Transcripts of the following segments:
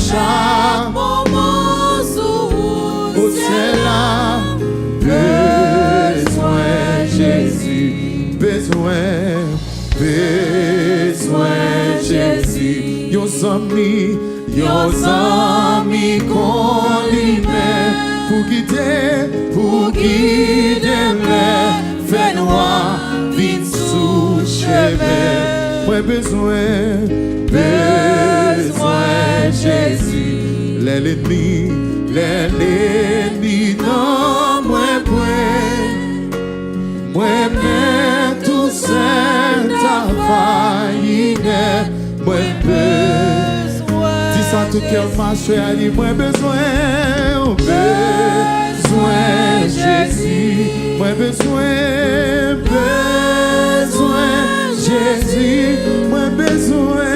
chaque moment sous c'est là. Besoin Jésus, besoin Jésus. Yon zami qu'on lui met pour guider les fait noir vite sous chemin. Moi besoin Jésus. L'ennemi dans moi mets tout seul ta faillite. Moi besoin. Dis ça tout cœur marche à dire moi besoin Jésus. Moi besoin Jésus. Moi besoin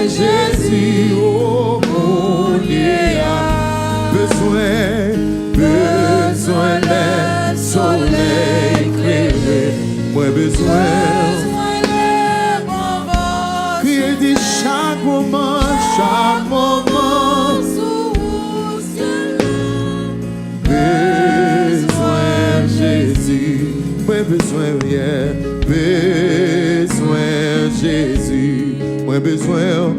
Jésus. Oh mon Dieu, besoin le soleil éclairé. Moi besoin crier dit chaque moment besoin Jésus. Moi besoin Jésus. Moi besoin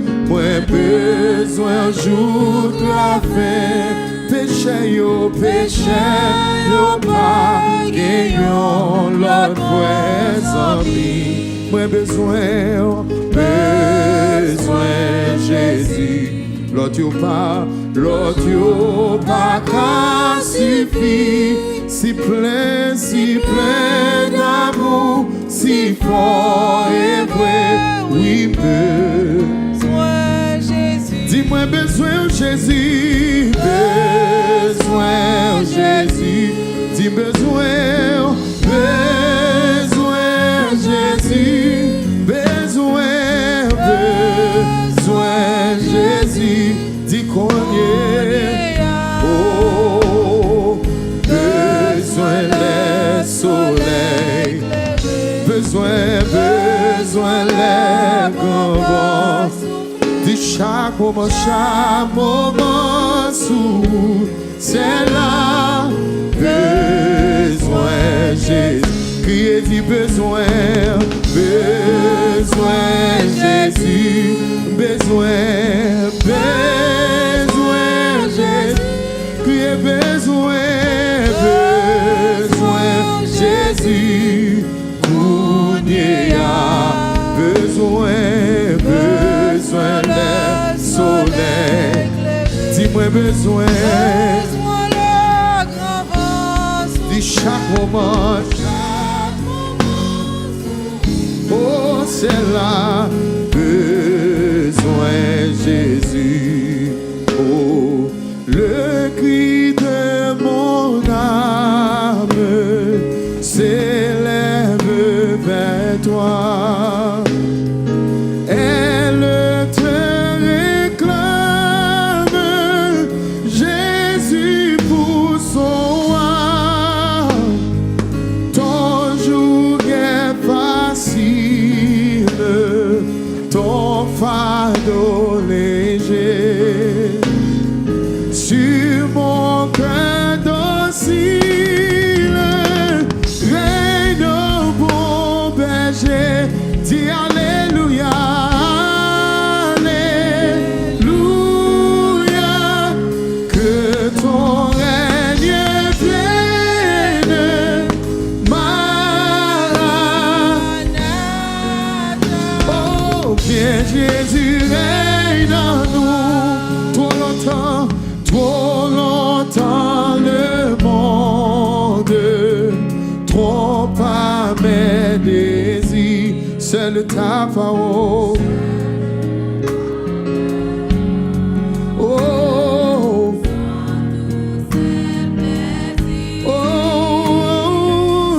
jour de la fin. Péché yo pas gagnons l'autre ami. Moi besoin Jésus. L'autre pas qu'à suffire. Si plein d'amour, si fort et vrai, oui besoin Jésus. Dis-moi besoin Jésus, Jésus. Dis besoin Jésus, besoin Jésus. Dis qu'on y est, oh, besoin le soleil, besoin les grands. Dis chaque moment sous c'est là. Besoin Jésus. Criez dit besoin Jésus. Besoin Jésus. Criez besoin Jésus. Kounia besoin le soleil. Dis-moi besoin le grand vent. Dis chaque moment. Oh, c'est là. Besoin Jésus. Oh, le cri de mon âme s'élève vers toi. Elle te réclame, Jésus pour son roi. Ton joug est facile, ton fardeau léger. Sur mon cœur docile, règne au bon berger. Dis alléluia, alléluia. Que ton règne vienne, Maranatha. Oh, viens Jésus, règne en nous. Trop longtemps le monde, trop à mes désirs, seul ta parole. Oh,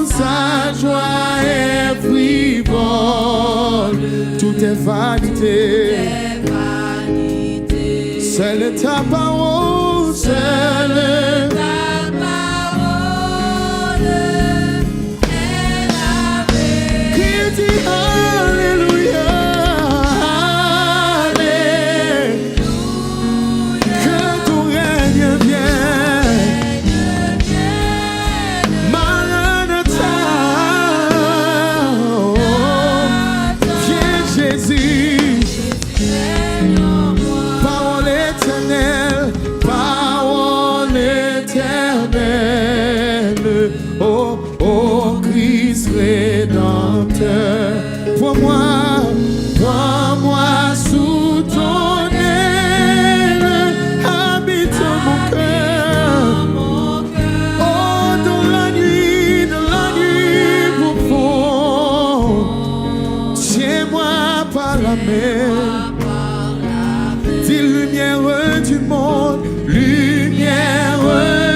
sa joie est frivole, tout est vanité. Seul ta parole, seul Ta parole est la vérité. qui dit alléluia, Oh, oh Christ rédempteur, prends-moi sous ton aile, habite mon cœur. Oh, dans la nuit profonde, tiens-moi par la main. Dis lumière du monde, lumière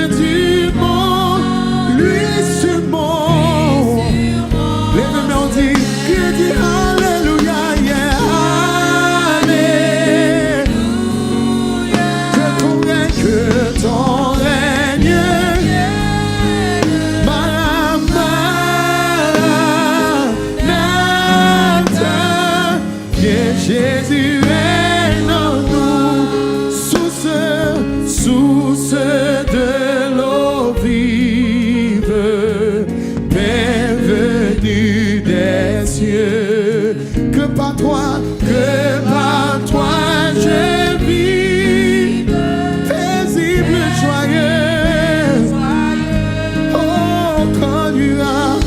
du monde, luis sur mon. Les mains on dit, que dit Alléluia, yeah, Alléluia. Que ton règne, Maranatha, viens Jésus. Source de l'eau vive, Père venu des cieux, que par toi je vis, paisible, joyeux. Oh, quand ira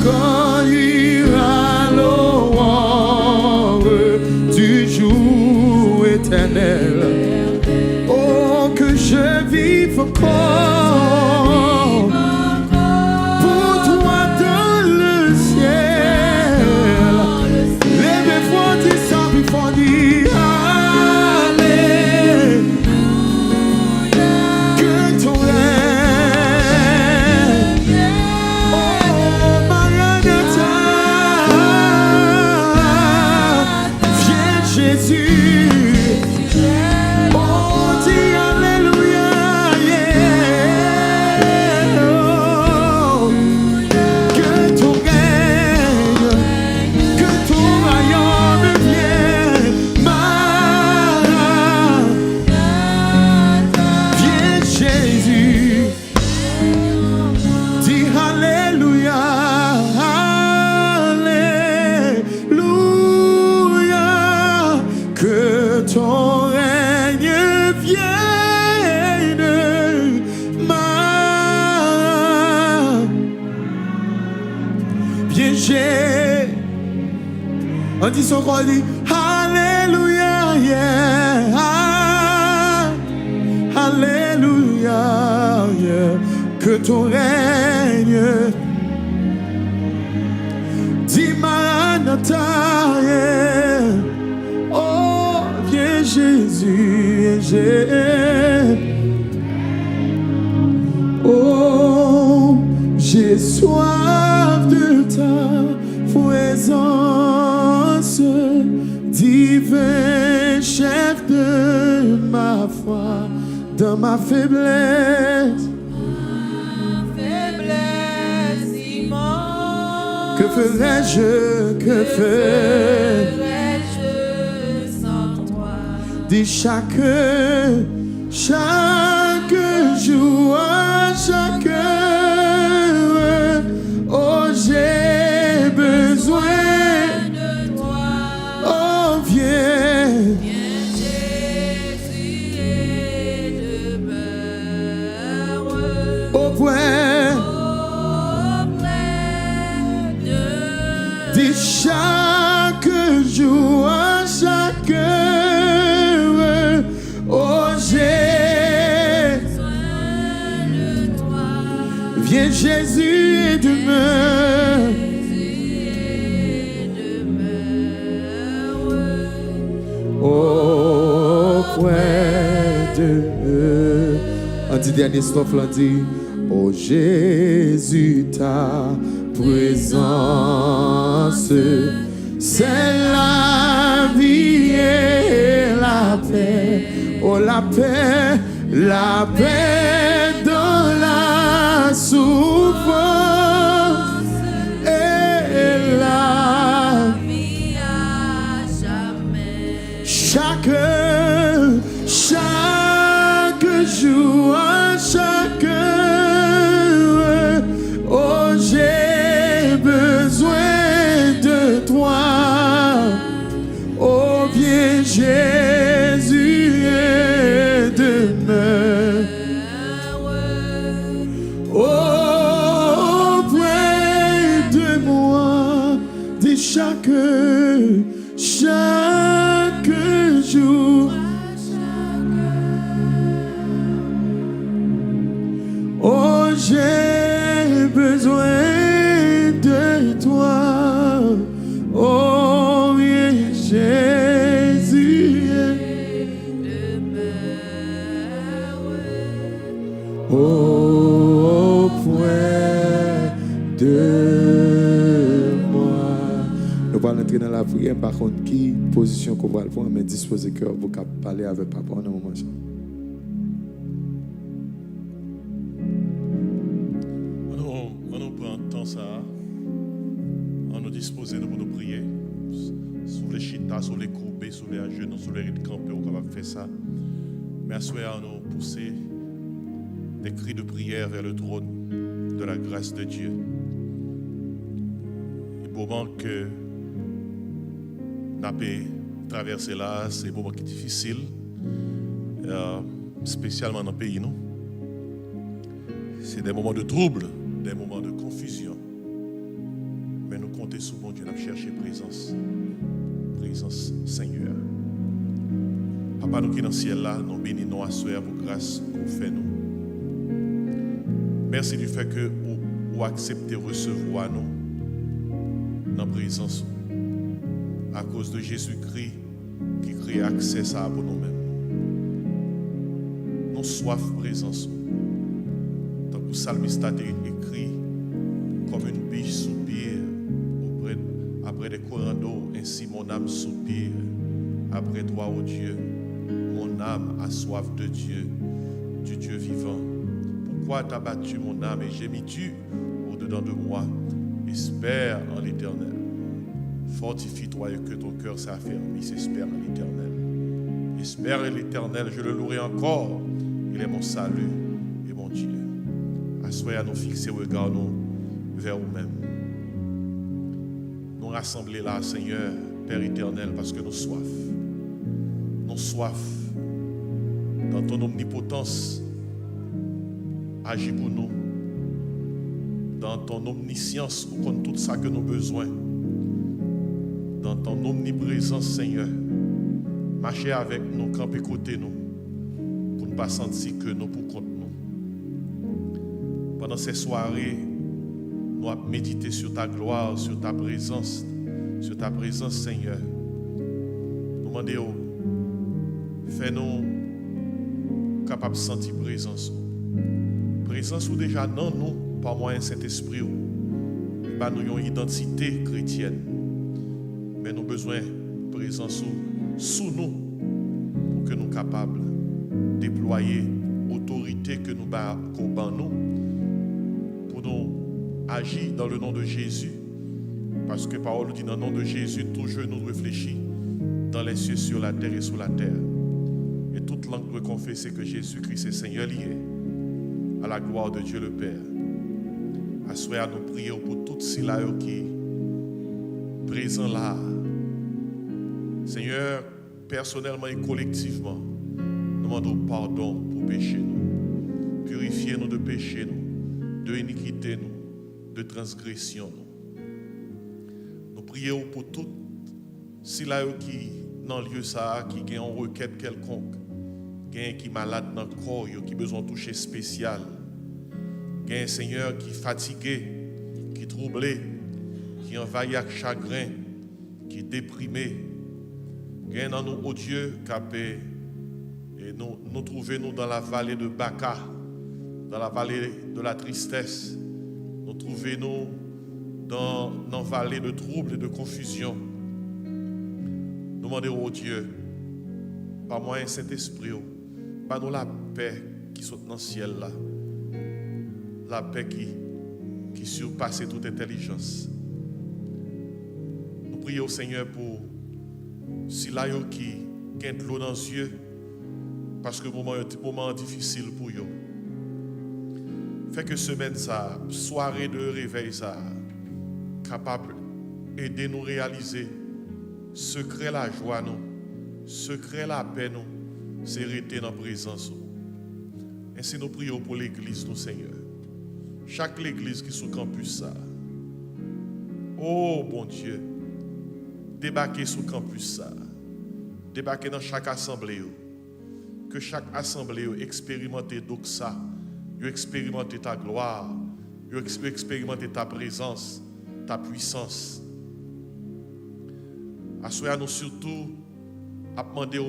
l'aurore du jour éternel. Je vive encore pour toi dans le ciel. Les deux fois dit ça, puis faut dire Alléluia. Que ton règne, oh Maranatha, viens Jésus. Oh, dis Alléluia. On dit son corps, dit Alléluia, yeah, Alléluia, yeah. Que ton règne, dit Maranatha, yeah. Oh, viens Jésus, oh, j'ai soif de ta présence, divin chef de ma foi, dans ma faiblesse, immense. Que ferais-je sans toi? Dis chaque jour, chaque heure, oh j'ai besoin de toi. Oh viens, Jésus et demeure auprès de chaque jour, chaque heure, oh j'ai besoin de toi. Viens Jésus et demeure. Auprès de eux. Un petit dernier strophe, là dit, oh Jésus, ta présence, c'est la vie et la paix. Oh la paix dans la souffrance et la vie à jamais. Chaque jour, chaque heure, oh j'ai besoin de toi. Oh viens Jésus et demeure. besoin de toi, oh bien Jésus, au point de moi. Nous allons entrer dans la prière, par contre, qui position qu'on va le prendre, mais disposez cœur pour parler avec papa en un moment. On prend temps ça, on nous dispose pour nous prier, sous les chitas, sous les courbés, sous les genoux, sous les rides campés, on va faire ça. Mais à ce moment, nous pousser des cris de prière vers le trône de la grâce de Dieu. Et pour moment que nous avons traversé là, c'est un moment qui est difficile, spécialement dans le pays. Nous. C'est des moments de trouble, des moments de confusion. Mais nous comptons sur bon Dieu, nous chercher présence Seigneur. Papa, nous qui dans le ciel là, nous bénissons à soi pour grâce qu'on fait nous. Merci du fait que vous acceptez recevoir nous dans la présence à cause de Jésus-Christ qui crée accès à pour nous-mêmes. Nous soif présence. Tant que le psalmiste a écrit comme une biche soupire après des courants d'eau, ainsi mon âme soupire après toi, ô Dieu. Mon âme a soif de Dieu, du Dieu vivant. Pourquoi t'as battu mon âme et gémis-tu au-dedans de moi? Espère en l'Éternel. Fortifie-toi et que ton cœur s'affermisse. Espère en l'Éternel. Espère en l'Éternel, je le louerai encore. Il est mon salut et mon Dieu. Assoyez à nous fixer, regardons vers nous-mêmes. Nous rassembler là, Seigneur, Père éternel, parce que nous soif. Nous soif dans ton omnipotence. Agis pour nous. Dans ton omniscience, où compte tout ça que nous avons besoin. Dans ton omniprésence, Seigneur. Marchez avec nous, camper côté nous. Pour ne pas sentir que nous pour compte nous. Pendant ces soirées, nous avons médité sur ta gloire, sur ta présence, Seigneur. Nous demandons, fais-nous capables de sentir présence. Présence ou déjà dans nous, par moyen Saint-Esprit, nous avons une identité chrétienne. Mais nous avons besoin de présence sous nous pour que nous soyons capables de déployer l'autorité que nous avons pour nous agir dans le nom de Jésus. Parce que la parole dit dans le nom de Jésus, tout genou nous réfléchit dans les cieux, sur la terre et sous la terre. Et toute langue doit confesser que Jésus-Christ est Seigneur lié à la gloire de Dieu le Père. Assoyez à nous prier pour toutes ces là qui présents là. Seigneur, personnellement et collectivement, nous demandons pardon pour pécher nous. Purifiez-nous de péché nous, de iniquité nous, de transgression nous. Nous prions pour toutes ces là qui dans le lieu ça, qui ont une requête quelconque, qui est malade dans le corps, qui a besoin de toucher spécial. Il y a un Seigneur qui est fatigué, qui est troublé, qui est envahi avec chagrin, qui est déprimé. Il y a un nous, oh Dieu, qui a et nous trouvons dans la vallée de Baca, dans la vallée de la tristesse. Nous trouvons dans la vallée de troubles et de confusion. Nous demandons, oh Dieu, par moyen Saint-Esprit, par nous la paix qui saute dans le ciel là. La paix qui surpasse toute intelligence. Nous prions au Seigneur pour si là qui gagne de l'eau dans les yeux, parce que le moment est un moment difficile pour eux. Fait que semaine ça, soirée de réveil ça, capable d'aider nous réaliser secret la joie nous, secret la paix nous, c'est rester dans la présence. Ainsi nous prions pour l'église nous Seigneur. Chaque église qui est sur le campus ça. Oh bon Dieu, débarquez sur le campus ça. Débarquez dans chaque assemblée. Que chaque assemblée expérimente donc ça. Expérimente ta gloire, Ils ont expérimenté ta présence, ta puissance. À nous surtout à demander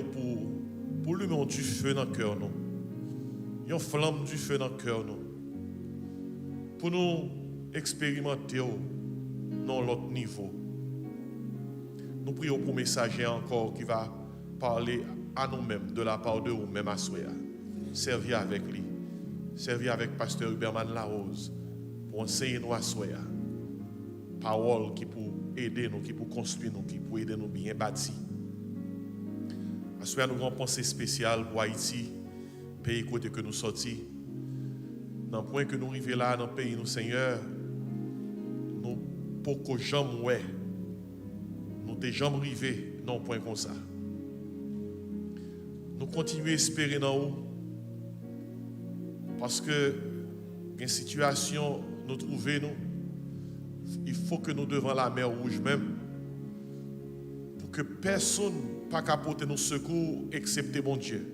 pour lui mettre du feu dans le cœur nous. Une flamme du feu dans le cœur nous. Pour nous expérimenter dans l'autre niveau. Nous prions pour messager encore qui va parler à nous-mêmes de la part de vous-mêmes à Soya. Servir avec lui. Servir avec Pasteur Huberman Larose pour enseigner nous à Soya. Parole qui pour aider nous, qui pour construire nous, qui pour aider nous bien bâtir. À Soya, nous avons une pensée spéciale pour Haïti, pays côté que nous sortis. Dans le point que nous arrivons là, dans le pays, nous, Seigneur, nous pour que jamais ouais, nous ne jamais arrivés dans un point comme ça. Nous continuons à espérer dans vous. Parce que une situation nous trouvons, il faut que nous devant la mer Rouge même, pour que personne ne puisse apporter nos secours excepté mon Dieu.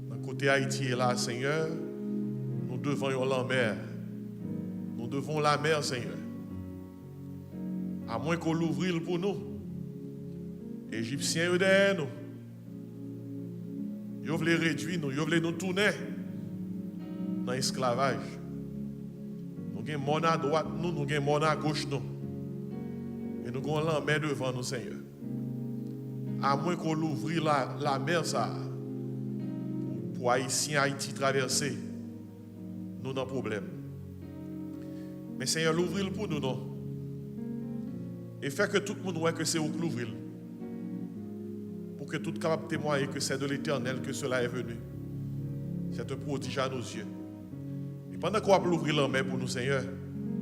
D'un côté Haïti est là, Seigneur, nous devons la mer. Nous devons la mer, Seigneur. À moins qu'on l'ouvre pour nous. Égyptiens derrière nous. Ils veulent réduire nous, ils veulent nous tourner dans l'esclavage. Nous avons mon à droite, nous avons mon à gauche, nous. Et nous avons la mer devant nous, Seigneur. À moins qu'on l'ouvre la mer, ça, pour Haïtiens, Haïti traverser, nous avons un problème. Mais Seigneur, l'ouvre pour nous, non. Et faire que tout le monde voit que c'est vous qui l'ouvrez. Pour que tout capable témoigner que c'est de l'Éternel que cela est venu. C'est un prodige à nos yeux. Et pendant qu'on va l'ouvrir la main pour nous, Seigneur,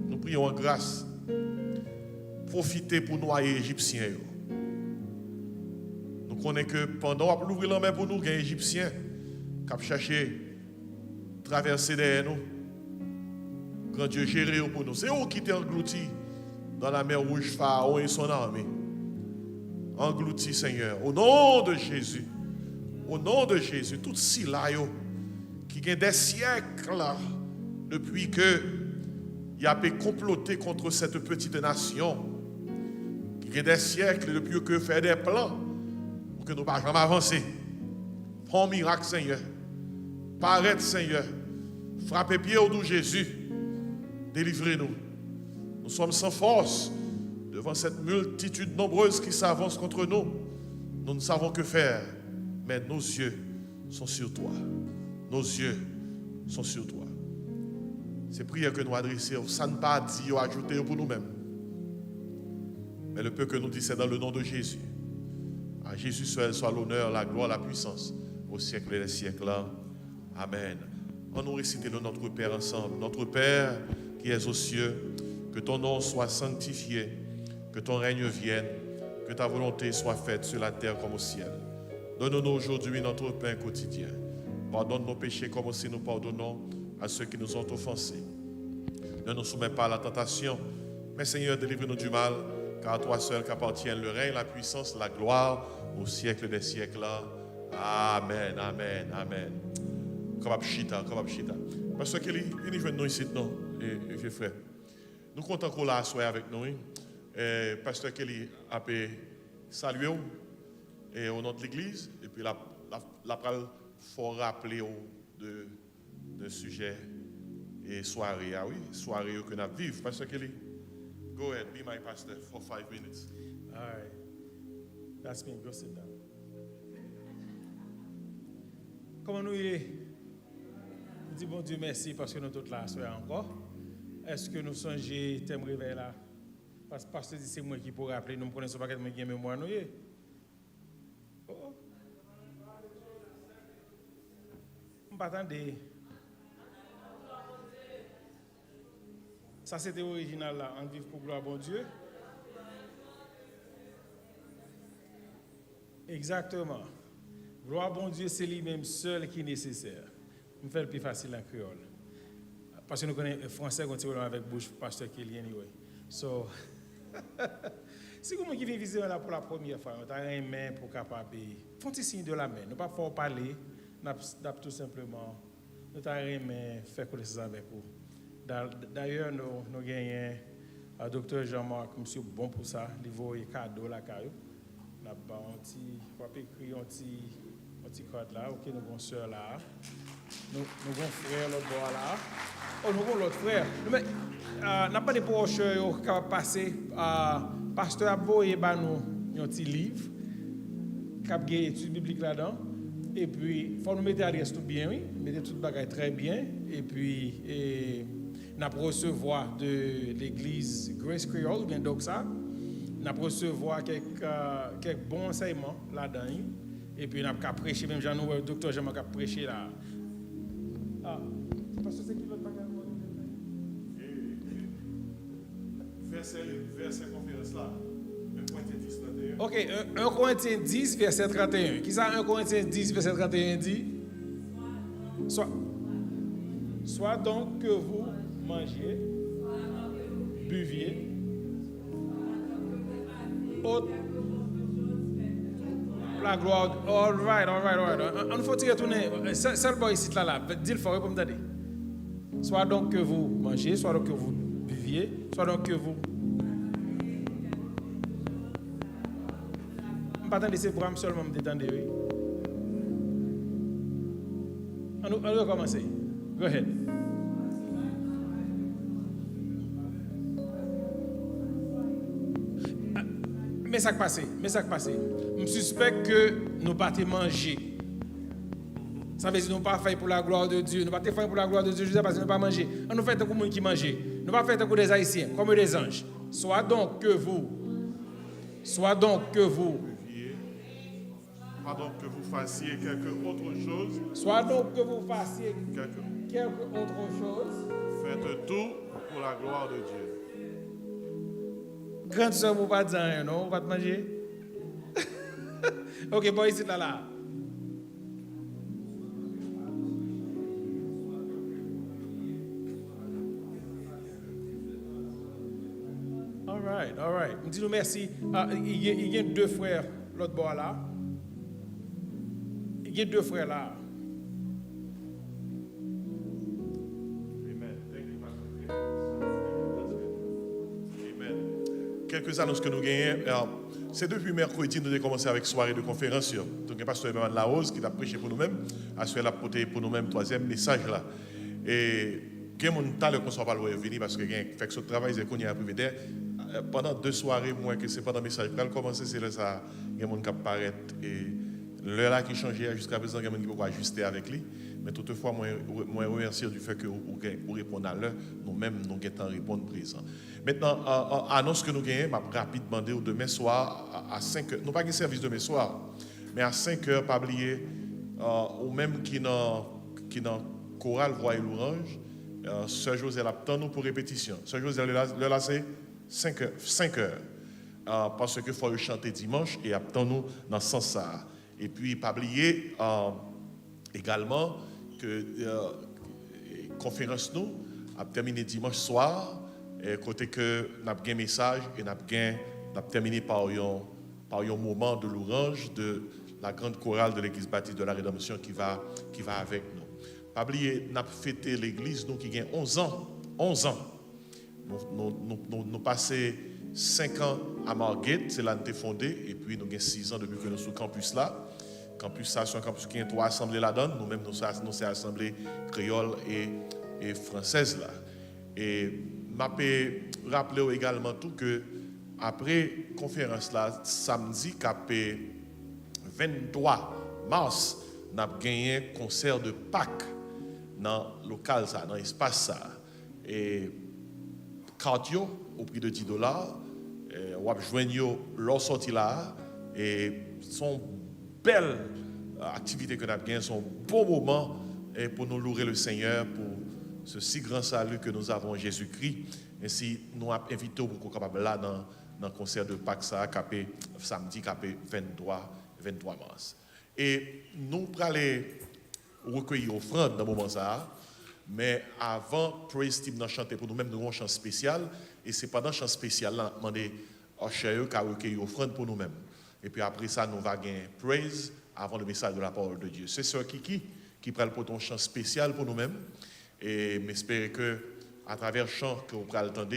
nous prions en grâce. Profitez pour noyer les Égyptiens. Nous connaissons que pendant qu'on va l'ouvrir la main pour nous, il y a des Égyptiens qui ont cherché à traverser derrière nous. Grand Dieu géré pour nous. C'est eux qui étaient engloutis dans la mer Rouge, Pharaon et son armée. Engloutis, Seigneur, au nom de Jésus. Au nom de Jésus, tout cela qui gagne des siècles depuis que il a pu comploter contre cette petite nation, qui gagne des siècles depuis que fait des plans pour que nous ne pas jamais avancer. Prends un miracle, Seigneur. Paraître, Seigneur. Frappez pied au nom de Jésus. Délivrez-nous. Nous sommes sans force devant cette multitude nombreuse qui s'avance contre nous. Nous ne savons que faire, mais nos yeux sont sur toi. Nos yeux sont sur toi. Ces prières que nous adressons, ça ne pas dit ou ajouter pour nous-mêmes. Mais le peu que nous disons, c'est dans le nom de Jésus. À Jésus seul soit l'honneur, la gloire, la puissance au siècle et des siècles. Amen. On nous récite le Notre Père ensemble. Notre Père qui es aux cieux, que ton nom soit sanctifié, que ton règne vienne, que ta volonté soit faite sur la terre comme au ciel. Donne-nous aujourd'hui notre pain quotidien. Pardonne nos péchés comme aussi nous pardonnons à ceux qui nous ont offensés. Ne nous soumets pas à la tentation, mais Seigneur, délivre-nous du mal, car à toi seul qu'appartiennent le règne, la puissance, la gloire, au siècle des siècles. Amen, amen, amen. Kababchita. Pasteur Kelly, il vient nous ici, non, et vieux frère. Nous comptons qu'on l'a soir avec nous. Pasteur Kelly a salué et au nom de l'église, et puis la faut rappeler de sujet et soirée. Ah oui, soirée que nous vivons. Pasteur Kelly, go ahead, be my pastor for 5 minutes. All right. That's me. Go sit down. Comment nous y est? Dis bon Dieu merci parce que nous sommes tous là encore. Est-ce que nous songeons thème réveil là? Parce que pasteur dit c'est moi qui pourrais rappeler, nous ne connaissons pas quelqu'un qui a mémoire nous. Oh. On pas attendre. Ça c'était original là, en vivre pour gloire bon Dieu. Exactement. Gloire bon Dieu, c'est lui-même seul qui est nécessaire. Je fais le plus facile en créole. Parce que nous connaissons le français quand on avec bouche pasteur Kelly anyway. So, si vous qui vient visiter là pour la première fois, on a un main pour capable faire un signe de la main. Nous pas faut parler, nous tout simplement nous avons un main faire connaissance avec vous. D'ailleurs, nous gagnons le docteur Jean-Marc, monsieur bon pour ça, il vaut un cadeau là, caillou. Nous avons écrit un petit code là, ok, nous avons une soeur là, nous avons un frère l'autre bord là. Oh, nous avons l'autre frère. Mais, n'a pas de proches qui va passer. Pasteur Abbo et nous un petit livre qui a des études bibliques là-dedans. Et puis, il faut nous mettre à l'aise tout bien, oui. Mettez tout le bagage très bien. Et puis, nous allons recevoir de l'église Grace Creole, ou bien donc ça. Nous allons recevoir quelques bons enseignements là-dedans. Et puis, nous allons prêcher, même Jean-Noël, le docteur Jean-Marc a prêché là. Ah, parce que c'est qui l'autre bagage? Verset conférence là. 1 Corinthiens 10, 31. Ok, 1 Corinthiens 10, verset 31. Qui ça 1 Corinthiens 10, verset 31 dit? Soit donc que vous mangiez, buviez, la gloire. All right. On faut tirer tourner. C'est le boy ici là. Dis-le fort pour me donner. Soit donc que vous mangez, soit donc que vous buviez, soit donc que vous. Je ne pas attendre ces programmes seulement me détendre. On va commencer. Go ahead. Mais ça qui passe. Je suspecte que nous ne pas manger. Ça veut dire que nous ne pas faire pour la gloire de Dieu. Nous ne pas faire pour la gloire de Dieu, parce que nous ne pas manger. On nous fait comme les gens qui mangent. Nous ne pas faire comme des Haïtiens, comme des anges. Soit donc que vous. Pas donc que vous fassiez quelque autre chose. Soit donc que vous fassiez quelque autre chose. Faites tout pour la gloire de Dieu. Grande soeur, vous ne pas dire rien, non? Vous ne pas manger? Ok, bon, ici, là. All right. Je dis nous merci. Il y a deux frères, l'autre bord là. Il y a deux frères là. Amen. Quelques annonces que nous gagnons. C'est depuis mercredi, nous avons commencé avec soirée de conférence. Donc, il y a pasteur Emmanuel Larose qui a prêché pour nous-mêmes. Assuré la portée pour nous-mêmes, troisième message là. Et il y a mon temps qu'on ne soit pas venir parce que fait que ce travail, c'est qu'on y a privé d'air. Pendant 2 soirées, moins que c'est pendant le message, quand commencer, c'est là ça, il y a des gens qui apparaissent et l'heure là qui changeait jusqu'à présent, il y a des gens qui peuvent ajuster avec lui. Mais toutefois, moi, remercie du fait que vous répondez à l'heure, nous-mêmes, nous avons répondre présent. Maintenant, annonce que nous gagnons, je vais rapidement demander demain soir à 5 h. Nous pas de service demain soir, mais à 5 h, pas oublier, ou même qui dans chorale Voix et Louange, Sœur José l'attend nous pour répétition. Sœur José, l'heure là, c'est 5 heures. Parce qu'il faut chanter dimanche et attend-nous dans ce sens-là. Et puis, pas oublier également que conférence nous a terminé dimanche soir, côté que nous avons un message et nous avons terminé par un moment de louange de la grande chorale de l'église baptiste de la Rédemption qui va avec nous. Pas oublier, nous avons fêté l'église nous qui a 11 ans. 11 ans. Nous passons 5 ans à Margate, c'est là que nous avons fondé, et puis nous avons 6 ans depuis que nous sommes sur le campus là. Campus ça, c'est un campus qui a 3 assemblées là-dedans. Nous-mêmes, nous sommes assemblées créole et française là. Et je rappelle également tout que après la conférence là, samedi, 23 mars, nous avons gagné un concert de Pâques dans le local, dans l'espace ça. Et cardio au prix de $10, on va joindre leur sortie là, et son belle activité que nous avons gagné, son beau moment pour nous louer le Seigneur pour ce si grand salut que nous avons en Jésus-Christ. Ainsi, nous avons invité pour qu'on capable là dans le concert de Pâques ça, samedi 23 mars. Et nous allons recueillir offrande dans ce moment ça. Mais avant, Praise Team n'a chanté pour nous-mêmes, nous avons un chant spécial. Et c'est pendant le chant spécial, là, nous avons demandé à Cher qui a recueilli offrande pour nous-mêmes. Et puis après ça, nous allons gagner Praise avant le message de la parole de Dieu. C'est Sœur Kiki qui prend pour ton chant spécial pour nous-mêmes. Et j'espère que à travers le chant que vous allez entendre,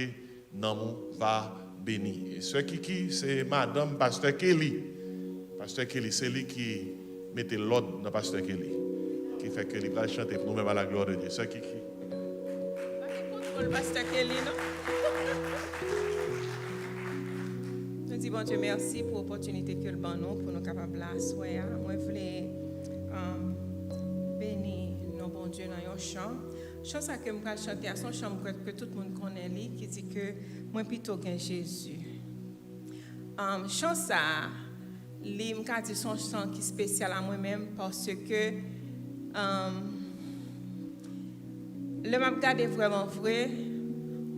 Namon va béni. Et ce qui c'est Madame Pasteur Kelly. Pasteur Kelly, c'est lui qui mettait l'ordre dans Pasteur Kelly, qui fait que il va chanter pour nous-mêmes à la gloire de Dieu. Ce qui. Pour le pasteur Kelly, non? Nous disons, bon Dieu, merci pour l'opportunité que le bon nous, pour nous capables de soyez. Moi, je voulais bénir nos bon Dieu dans un chant. Chant ça que je vais chanter à son chant que tout le monde connaît, qui dit que moi plutôt qu'un Jésus. Chant ça, je me dit son chant qui est spécial à moi-même parce que le m'a regardé vraiment vrai.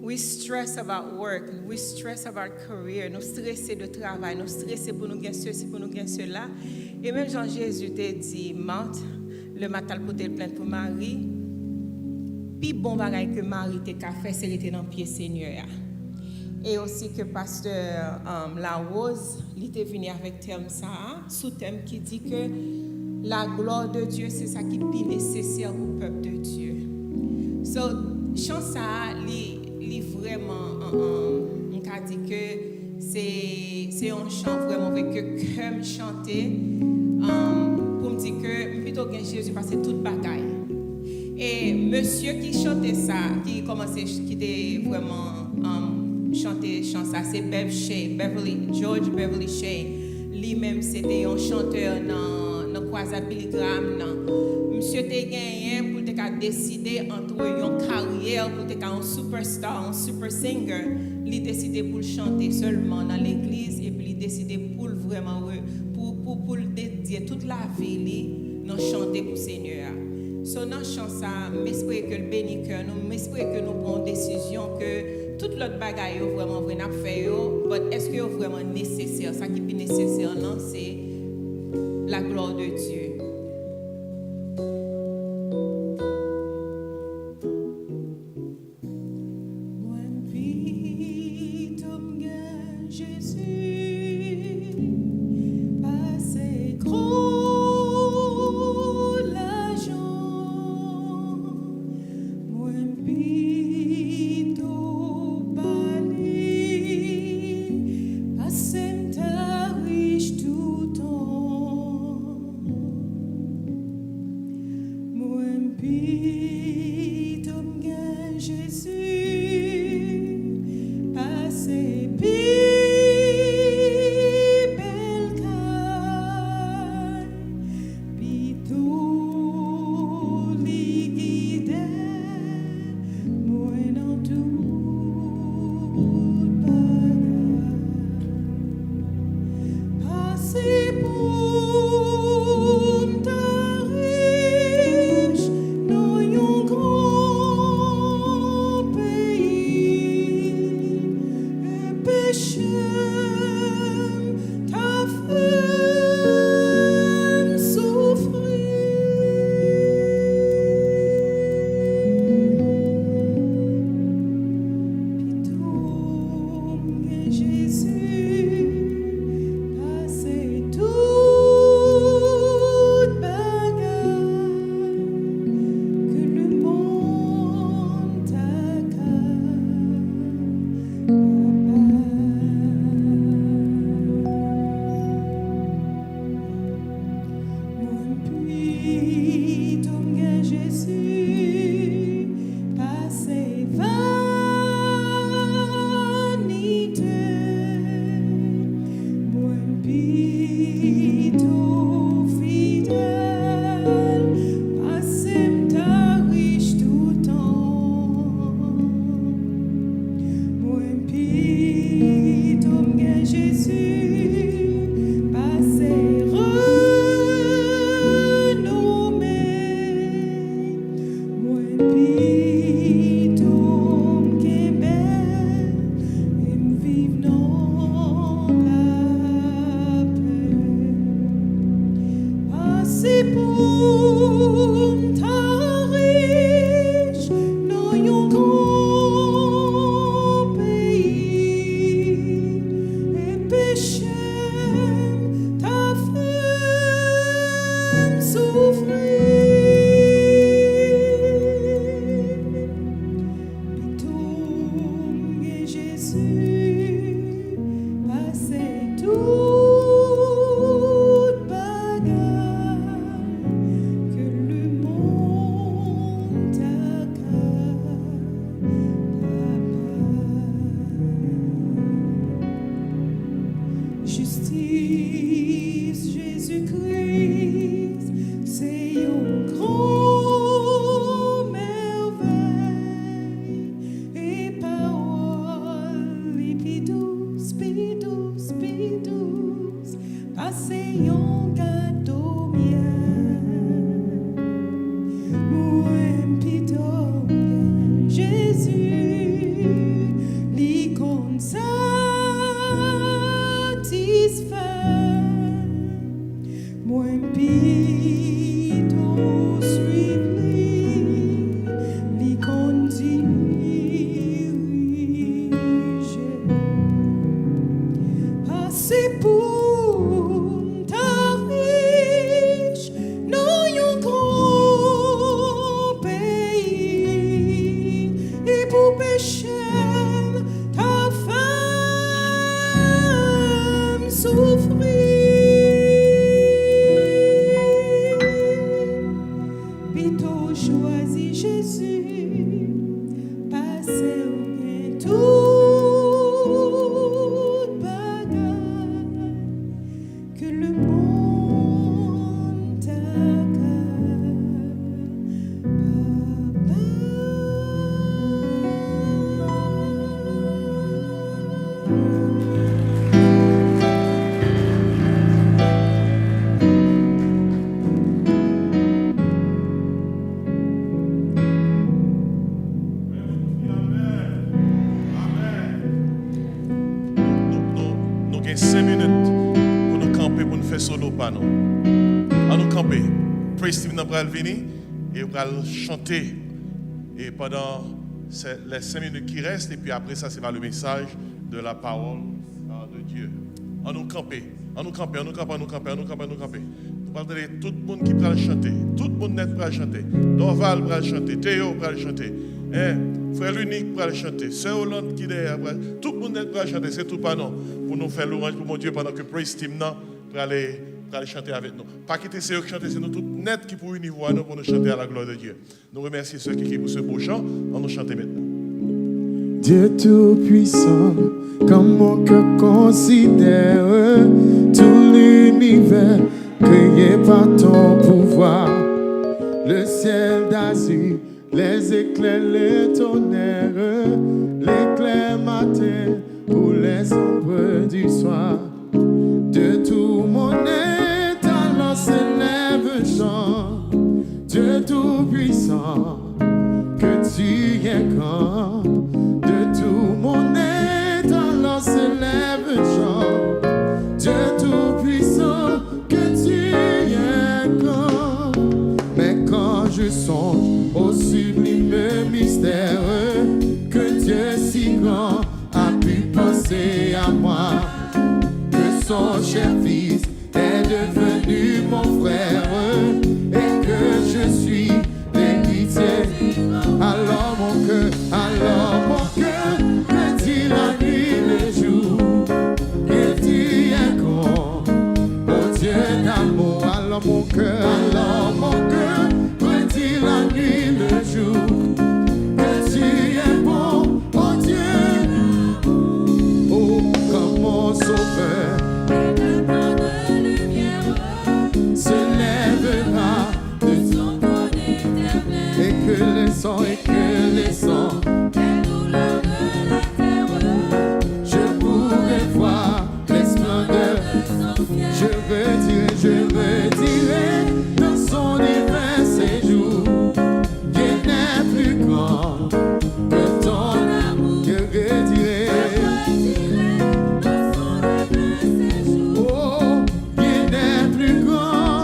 We stress about work, we stress about career, nous stressons de travail, nous stressons pour nous gagner ceci, pour nous gagner cela. Et même Jean-Jésus t'a dit, Marthe, le matin pour te plaindre pour Marie, puis bon bagay que Marie t'a fait, c'est rester dans le pied Seigneur. Et aussi que pasteur La Rose, il était venu avec thème ça, sous-thème qui dit que la gloire de Dieu, c'est ça qui est plus nécessaire pour le peuple de Dieu. So, chant ça, il vraiment, on a dit que c'est un chant vraiment avec que comme chanter, pour me dire que plutôt que Jésus passait toute bataille. Et monsieur qui chantait ça, qui commençait, qui était vraiment chanter chant ça, c'est George Beverly Shea. Lui-même c'était un chanteur dans Croisade Billy Graham. Monsieur te gagné pour te décider entre une carrière pour te un superstar, un super singer. Il décidé pour chanter seulement dans l'église et puis il décidé pour vraiment pour dédier toute la vie dans chanter pour Seigneur. So dans chant ça, m'espère que le béni cœur nous, m'espère que nous prenons décision que toute l'autre bagaille vraiment vrai n'a fait mais est-ce que est vraiment nécessaire, ça qui est nécessaire là, c'est la gloire de Dieu. Tout temps avons 5 minutes pour nous camper, pour nous faire solo par nous. À nous camper. Praise Steve va venir et va chanter. Et pendant les 5 minutes qui restent, et puis après ça, c'est le message de la parole de Dieu. À nous camper. À nous camper, à nous camper, à nous camper, à nous camper, à nous camper. Nous allons donner tout le monde qui va chanter. Tout le monde net va chanter. Dorval va chanter. Théo va chanter. Frère l'unique va chanter. Sœur Hollande qui est derrière. Tout le monde net va chanter. C'est tout pas non. Pour nous faire l'orange pour mon Dieu pendant que Praise Team pour aller chanter avec nous. Pas quitter ceux qui chantent, c'est nous tout net qui pour unir nous pour nous chanter à la gloire de Dieu. Nous remercions ceux qui pour ce beau chant. On nous chanter maintenant. Dieu Tout-Puissant, comme mon cœur considère tout l'univers créé par ton pouvoir. Le ciel d'azur, les éclairs, les tonnerres, l'éclair matin ou les ombres du soir. De tout mon être, alors s'élève un chant. Dieu Tout-Puissant, que tu es grand. De tout mon être, alors s'élève un chant. Dieu Tout-Puissant, que tu es grand. Mais quand je songe au sublime mystère que Dieu si grand a pu penser à moi, que son cher fils est devenu mon frère et que je suis l'héritier. Alors mon cœur me dit la nuit, le jour, et tu es grand, oh Dieu d'amour. Alors mon cœur me dit la nuit, le jour, que tu es bon, oh Dieu. Oh, comme mon sauveur se lèvera de son trône éternel, et que les sons je pourrai voir les splendeurs. Je redirai dans son divin séjour, qu'il n'est plus grand que ton amour. Je redirai dans son divin séjour, oh, qu'il n'est plus grand.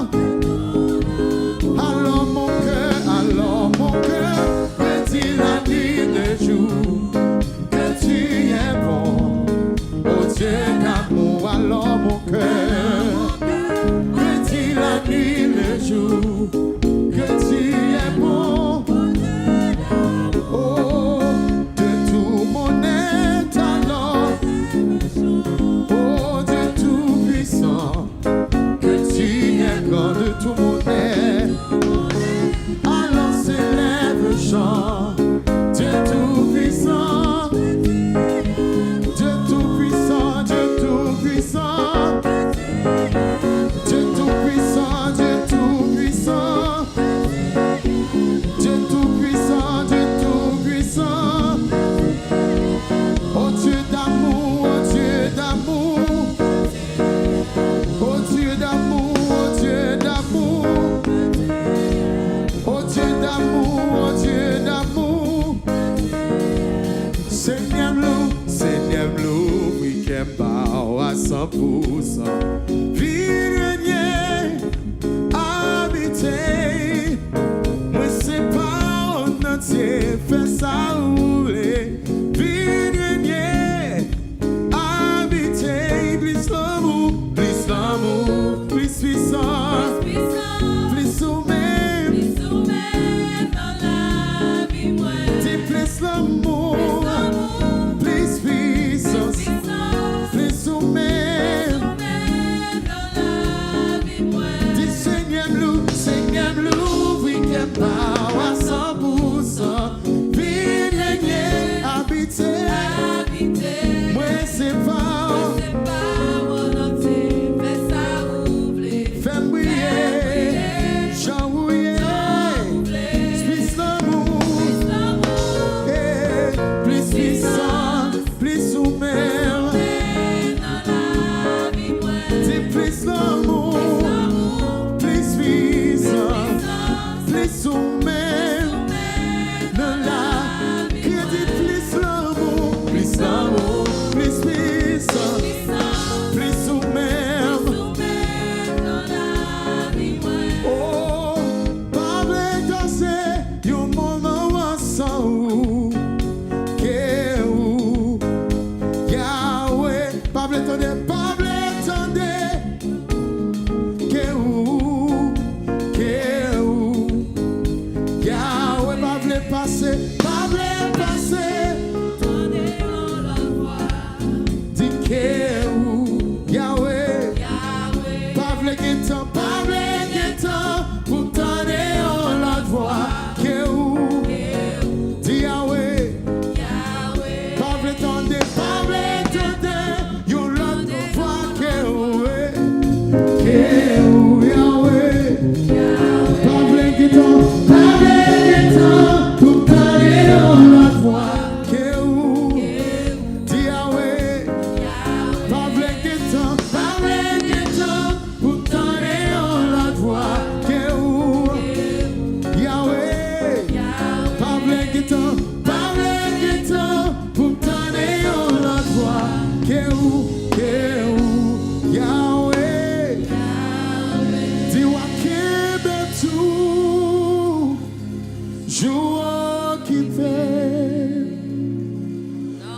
Alors mon cœur me dit la nuit, le jour, que tu es bon, oh Dieu d'amour. Alors mon cœur me dit la nuit, le jour, que tu es bon, oh, de tout mon être alors, oh Dieu Tout-Puissant, que tu es grand. De tout mon être alors s'élève le chant. Dieu Tout-Puissant, Dieu Tout-Puissant, Dieu Tout-Puissant, Dieu Tout-Puissant, Dieu Tout-Puissant, Dieu Tout-Puissant, Dieu Tout-Puissant. Oh Dieu d'amour, oh Dieu d'amour, oh Dieu d'amour, oh Dieu d'amour, oh Dieu d'amour, oh Dieu d'amour. Seigneur Lou, oui qu'elle bow à 100%. Vigne habité, moi c'est pas en entier, fais ça rouler. Vigne habité, plus l'amour, plus puissant, plus sommet, dans la vie moi. t'es plus l'amour, plus puissance, plus sommet. Dis Seigneur Lou, oui qu'elle bow à 100%. Vigne habiter.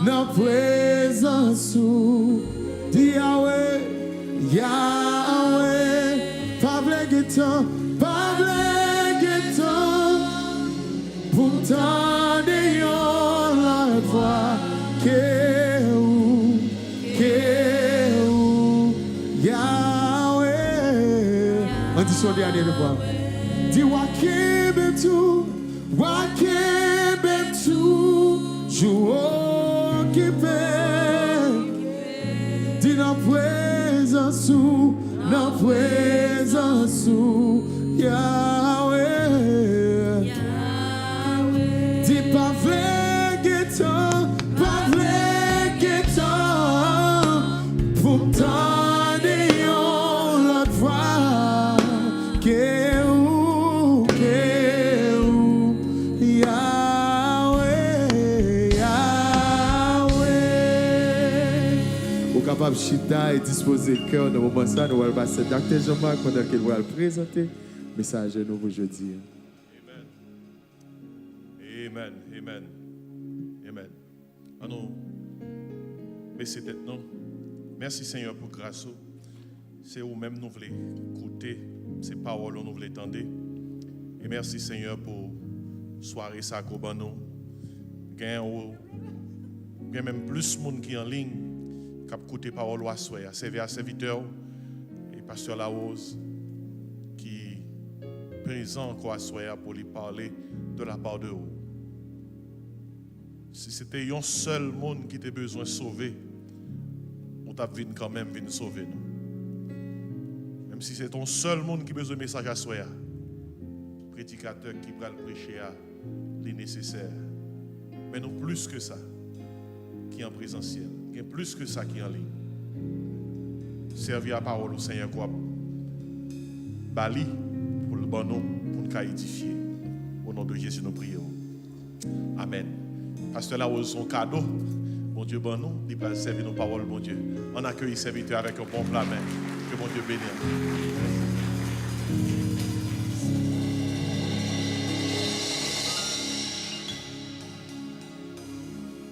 dans présence de Yahweh, Yahweh, pas vle guetan, pourtant de yon la voix que Yahweh. On dit son dernier fois. Dis wakebe tu, jou occupé. Dis dans présence Yahweh. Dis pas vle guetan, pourtant de yon l'autre voix que capable chita et disposer le cœur dans le moment ça, nous allons passer Dr. Jean-Marc pendant qu'il va le présenter. Message de nous aujourd'hui. Amen. Amen. Amen. Ah non. Mais c'est tête non. Merci Seigneur pour grâce. C'est vous-même nous voulons écouter ces paroles nous voulons entendre. Et merci Seigneur pour soirée ça qu'on nous. Gain même plus de monde qui en ligne. Qui a écouté parole à soi, à serviteur et pasteur Larose qui présent encore à soi pour lui parler de la part de vous. Si c'était un seul monde qui était besoin de sauver, on t'a vu quand même venir sauver nous. Même si c'est ton seul monde qui a besoin de message à soi, prédicateur qui va le prêcher à les nécessaires. Mais non plus que ça, qui est en présentiel. Il y a plus que ça qui est en ligne. Servir la parole au Seigneur quoi Bali pour le bon nom, pour nous édifier. Au nom de Jésus, nous prions. Amen. Pasteur là, son cadeau. Mon Dieu, bon nous, il va servir nos paroles, mon Dieu. On accueille le serviteur avec un bon plat main. Que mon Dieu bénisse.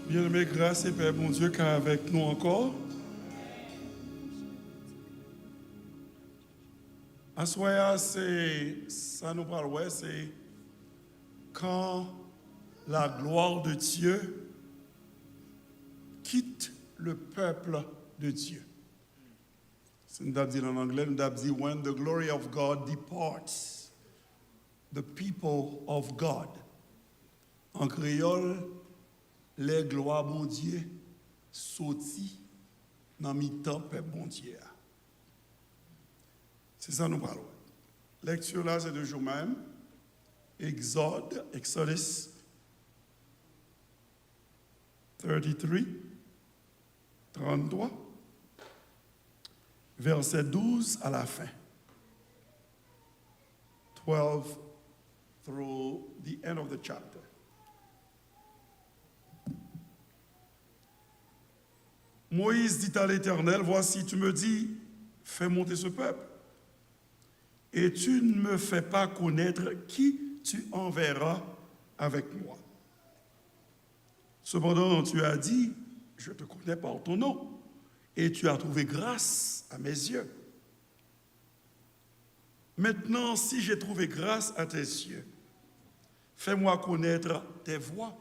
Bien-aimé, grâce et Père bon Dieu qui est avec nous encore. À soir, c'est ça nous parle, ouais, c'est quand la gloire de Dieu quitte le peuple de Dieu. C'est nous avons dit en anglais, nous avons dit when the glory of God departs, the people of God. En créole, les gloires bon Dieu sorti dans mi-temps peuple bon Dieu. C'est ça nous parlons. Lecture là c'est de jour même. Exodus 33, verset 12 à la fin. 12 through the end of the chapter. Moïse dit à l'Éternel, voici, tu me dis, fais monter ce peuple, et tu ne me fais pas connaître qui tu enverras avec moi. Cependant, tu as dit, je te connais par ton nom, et tu as trouvé grâce à mes yeux. Maintenant, si j'ai trouvé grâce à tes yeux, fais-moi connaître tes voies.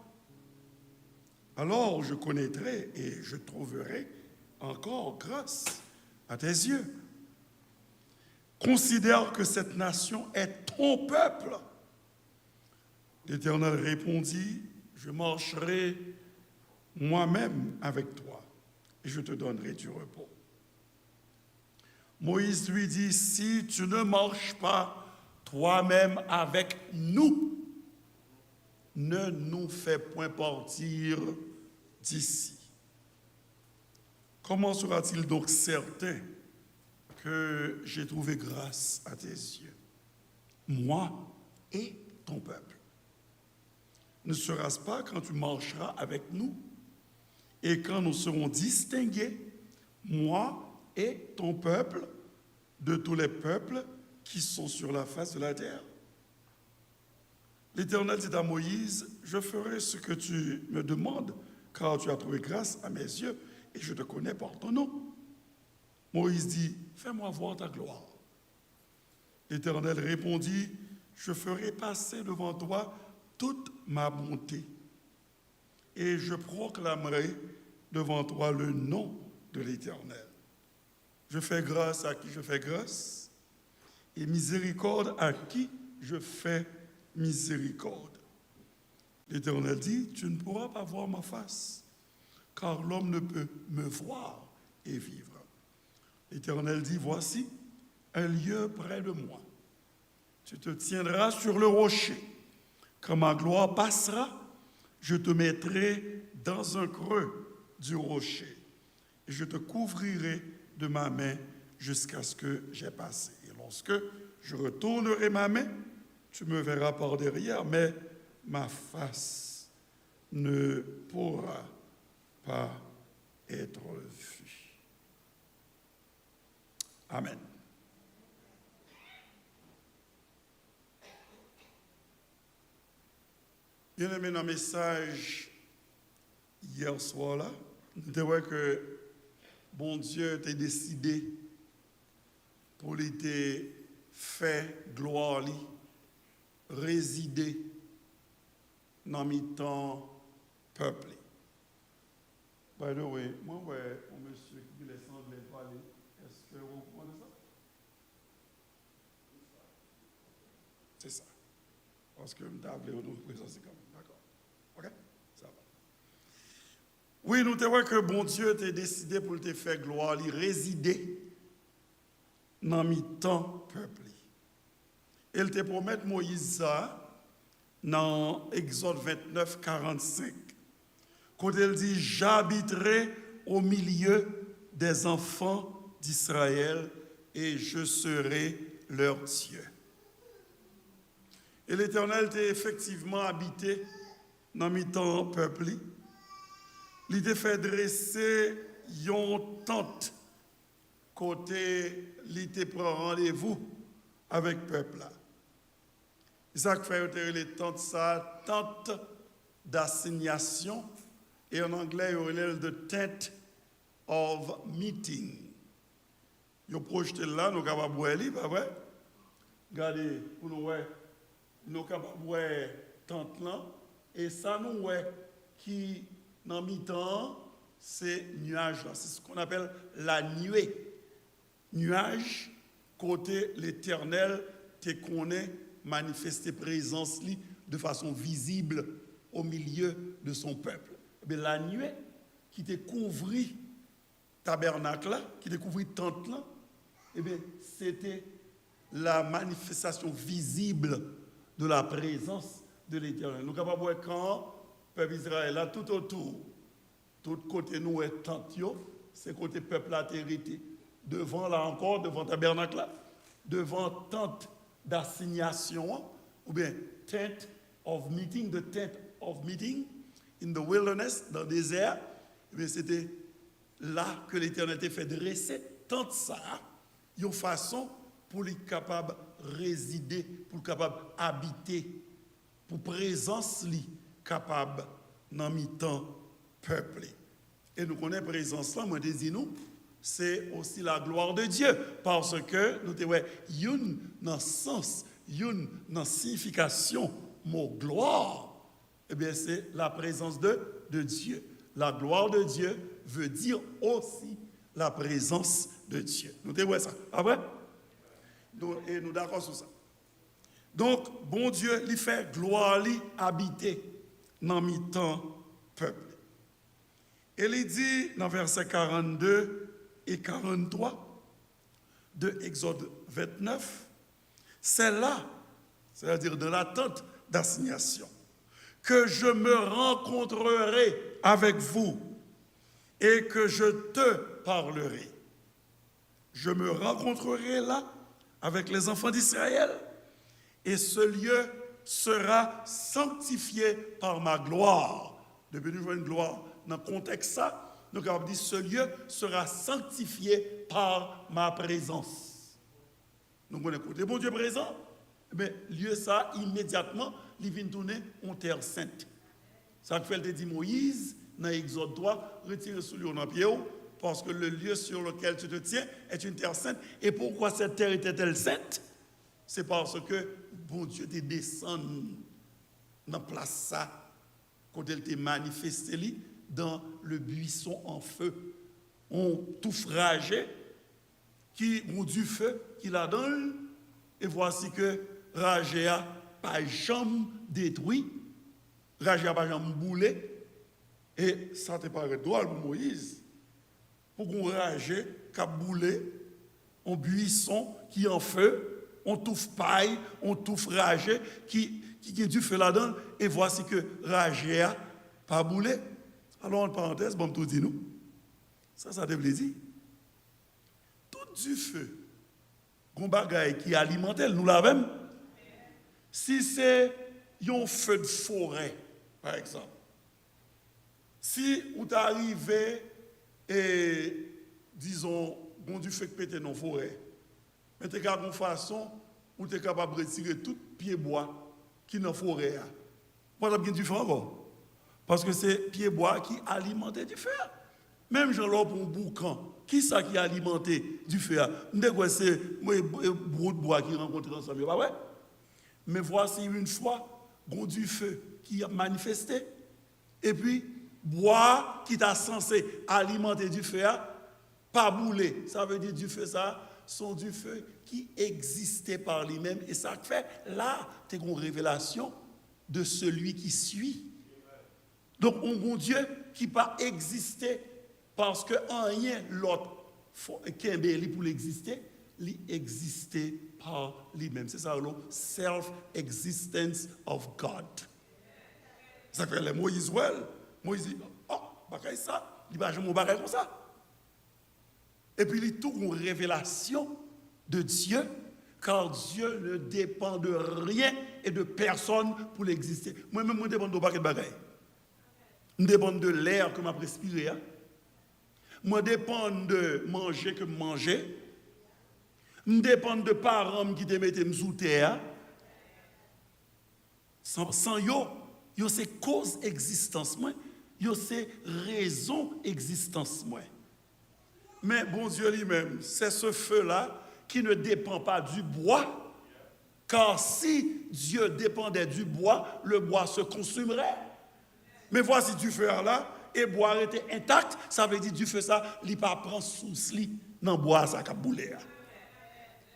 Alors je connaîtrai et je trouverai encore grâce à tes yeux. Considère que cette nation est ton peuple. L'Éternel répondit, je marcherai moi-même avec toi et je te donnerai du repos. Moïse lui dit, si tu ne marches pas toi-même avec nous, ne nous fais point partir d'ici. Comment sera-t-il donc certain que j'ai trouvé grâce à tes yeux, moi et ton peuple? Ne sera-ce pas quand tu marcheras avec nous et quand nous serons distingués, moi et ton peuple, de tous les peuples qui sont sur la face de la terre? L'Éternel dit à Moïse, je ferai ce que tu me demandes car tu as trouvé grâce à mes yeux, et je te connais par ton nom. Moïse dit, fais-moi voir ta gloire. L'Éternel répondit, je ferai passer devant toi toute ma bonté, et je proclamerai devant toi le nom de l'Éternel. Je fais grâce à qui je fais grâce, et miséricorde à qui je fais miséricorde. L'Éternel dit, tu ne pourras pas voir ma face, car l'homme ne peut me voir et vivre. L'Éternel dit, voici un lieu près de moi. Tu te tiendras sur le rocher. Quand ma gloire passera, je te mettrai dans un creux du rocher, et je te couvrirai de ma main jusqu'à ce que j'ai passé. Et lorsque je retournerai ma main, tu me verras par derrière, mais ma face ne pourra pas être vue. Amen. Bien aimé, dans le message hier soir là, nous avons vu que bon Dieu t'a décidé pour l'été fait gloire li, résider dans mi-temps peuple. By the way, moi ouais, un monsieur qui laisse anglais parler, est-ce que vous comprenez ça? C'est ça. Parce que nous avons nous présenter comme d'accord. OK? Ça va. Oui, nous avons vu que bon Dieu t'a décidé pour te faire gloire, li résider dans mi-temps peuple. Il te promet Moïse ça dans Exode 29, 45. Quand il dit, j'habiterai au milieu des enfants d'Israël et je serai leur Dieu. Et l'Éternel t'a effectivement habité dans mi-temps peuple. Il t'a fait dresser une tente côté, il t'a pris rendez-vous avec le peuple là. Ça fait les tentes, ça, tente d'assignation, et en anglais, il y a le tent of meeting. Ils projeté là, nous sommes capables de boire, pas vrai? Regardez, pour nous, nous sommes capables de boire tente là, et ça, nous, qui, dans mi-temps, c'est nuage là. C'est ce qu'on appelle la nuée. Nuage, côté l'Éternel, te connaît, manifester présence li de façon visible au milieu de son peuple. Mais la nuée qui te couvrit tabernacle là, qui te couvrit tente là, eh bien c'était la manifestation visible de la présence de l'Éternel. Nous capables voir quand peuple Israël là tout autour, tout côté nous est tente yo, c'est côté peuple là hérité. Devant là encore devant tabernacle là, devant tente d'assignation, ou bien tent of meeting, the tent of meeting in the wilderness, dans le désert, eh c'était là que l'Éternel a fait dresser tente ça, une façon pour les capables résider, pour capable habiter, pour présence li capable dans mi-temps peuplé. Et nous connaissons présence là, moi dis nous, c'est aussi la gloire de Dieu, parce que nous avons une dans le sens, une dans la signification, mot gloire, eh bien c'est la présence de Dieu. La gloire de Dieu veut dire aussi la présence de Dieu. Nous avons ça, pas vrai? Et nous d'accord sur ça. Donc, bon Dieu, il fait gloire, il habiter dans mi-temps peuple. Et il dit dans versets 42 et 43 de Exode 29, c'est là, c'est-à-dire de la tente d'assignation, que je me rencontrerai avec vous et que je te parlerai. Je me rencontrerai là avec les enfants d'Israël et ce lieu sera sanctifié par ma gloire. Depuis nous voyons une gloire dans le contexte ça, nous avons dit ce lieu sera sanctifié par ma présence. Donc on écoute, bon Dieu présent, mais lieu ça immédiatement, il vient tourner en terre sainte. Ça fait dit Moïse, dans Exode 3, retire sous lui dans pied, parce que le lieu sur lequel tu te tiens est une terre sainte. Et pourquoi cette terre était-elle sainte? C'est parce que bon Dieu te descend dans place ça, quand elle t'est manifesté dans le buisson en feu. On tout fragé, qui ont du feu, qui la donne, et voici que ragé a pas jamais détruit, ragé a pas jamais boulé, et ça te paraît drôle pour Moïse, pour qu'on ragé, qui a boulé, un buisson qui en feu, on touffe paille, on touffe ragé, qui a du feu là-dedans, et voici que ragé a pas boulé. Alors en parenthèse, bon tout dit nous, ça te plaisir. Tout du feu, un bagage qui alimente, nous l'avons. Si c'est un feu de forêt, par exemple, si vous arrivez et, disons, bon du feu qui pète dans la forêt, mais tu es capable de façon où tu es capable de retirer tout pied bois qui est dans la forêt. Vous avez du feu encore. Parce que c'est pied bois qui alimente du feu. Même Jean-Laure pour un boucan, qui ça qui a alimenté du feu? C'est brou de bois qui rencontre ensemble, pas vrai? Mais voici une fois, bon du feu qui a manifesté, et puis bois qui t'a censé alimenter du feu, pas boulé. Ça veut dire du feu, ça, sont du feu qui existait par lui-même, et ça fait là, tu as une révélation de celui qui suit. Donc, un bon Dieu qui n'a pas existé parce que rien l'autre qui est pour l'exister, il existait par lui-même. C'est ça le self-existence of God. Ça fait les Moïse, Moïse dit, oh, bagaille ça, il va jamais bagaille comme ça. Et puis, il trouve une révélation de Dieu, car Dieu ne dépend de rien et de personne pour l'exister. Moi-même, je dépend de bagaille. Je dépend de l'air que je respire. Je dépend de manger que je mange. Je dépend de parents qui te mettent sous terre. Sans yo c'est cause existence moi, yo c'est raison existence moi. Mais bon Dieu lui-même, c'est ce feu-là qui ne dépend pas du bois, car si Dieu dépendait du bois, le bois se consumerait. Mais voici du feu là, et bois était intact, ça veut dire du feu ça, il pas prend souci dans bois ça qui a boulé.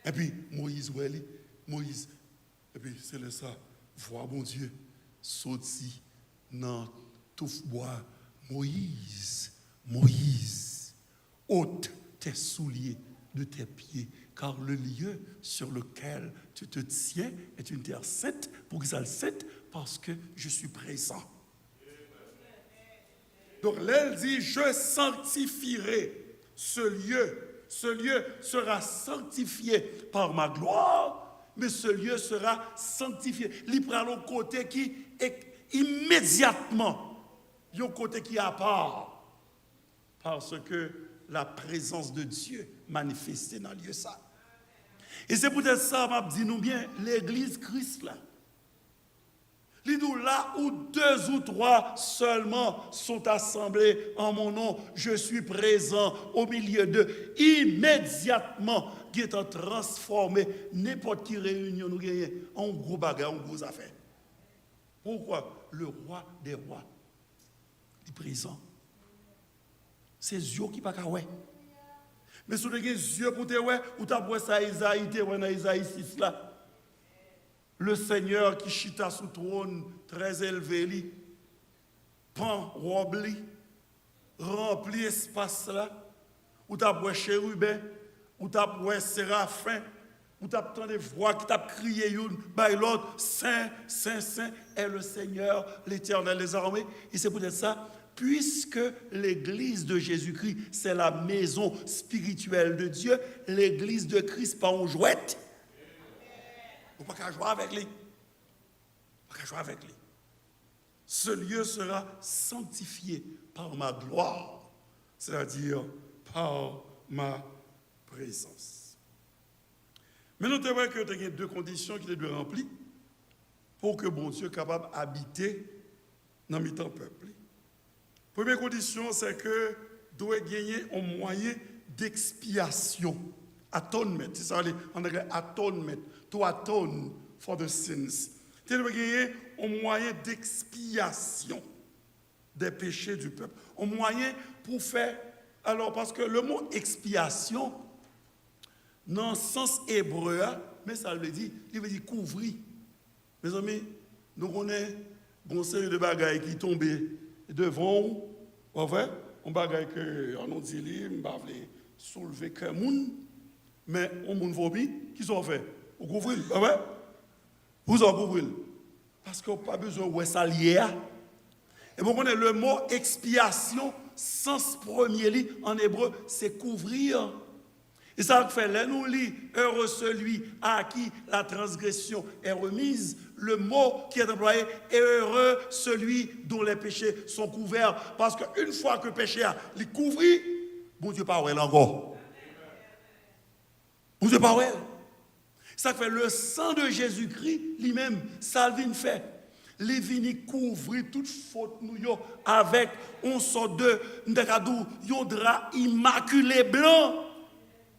Et puis Moïse, et puis c'est le ça, voir mon Dieu sorti dans tout bois. Moïse, ôte tes souliers de tes pieds, car le lieu sur lequel tu te tiens est une terre sainte, pour que ça le sainte, parce que je suis présent. Donc l'elle dit, je sanctifierai ce lieu. Ce lieu sera sanctifié par ma gloire, mais ce lieu sera sanctifié. Il prend le côté qui est immédiatement, le côté qui est à part, parce que la présence de Dieu manifestée dans le lieu ça. Et c'est peut-être ça, m'a dit nous bien, l'église Christ là. Dis-nous là où 2 ou 3 seulement sont assemblés en mon nom, je suis présent au milieu d'eux. Immédiatement, qui est transformé, n'importe qui réunion nous gagne en gros bagarre, en gros affaire. Pourquoi? Le roi des rois est présent. C'est Dieu qui pas ouais. Mais si vous avez des yeux pour te ouais, ou tu as ça Isaïe, tu dans Isaïe 6 là. Le Seigneur qui chita sous trône très élevé, pan robe rempli espace là, ou tu as chérubin, ou tu as séraphin, ou tu as entendu des voix qui t'a crié une by l'autre, Saint, Saint, Saint est le Seigneur, l'Éternel des armées. Et c'est peut-être ça, puisque l'église de Jésus-Christ, c'est la maison spirituelle de Dieu, l'église de Christ, pas en jouette. Vous ne pouvez pas jouer avec lui. Pas jouer avec lui. Ce lieu sera sanctifié par ma gloire, c'est-à-dire par ma présence. Mais nous devons que tu aies 2 conditions qui doivent remplir pour que bon Dieu soit capable d'habiter dans le peuple. Première condition, c'est que doit gagner un moyen d'expiation. Atonement, c'est ça en anglais, atonement, to atone for the sins. Tu dois gagner un moyen d'expiation des péchés du peuple. Un moyen pour faire... Alors, parce que le mot expiation, dans le sens hébreu, mais ça veut dire couvrir. Mes amis, nous connaissons une série de bagailles qui tombent devant, pas vrai? On bagaille que on dit on va soulever que moun, mais on moun vomi qui sont fait. Vous couvrez, pas vrai? Vous en couvrez. Parce qu'on n'a pas besoin de ça lié. Et vous connaissez le mot expiation, sens premier en hébreu, c'est couvrir. Et ça fait là, nous lit, heureux celui à qui la transgression est remise. Le mot qui est employé est heureux celui dont les péchés sont couverts. Parce qu'une fois que le péché a les couvert, bon Dieu pas ouais encore. Bon Dieu pas ouais. Ça fait le sang de Jésus-Christ lui-même, ça vient fait. Les vini couvrir toute faute nous avec un sort de un drap immaculé blanc.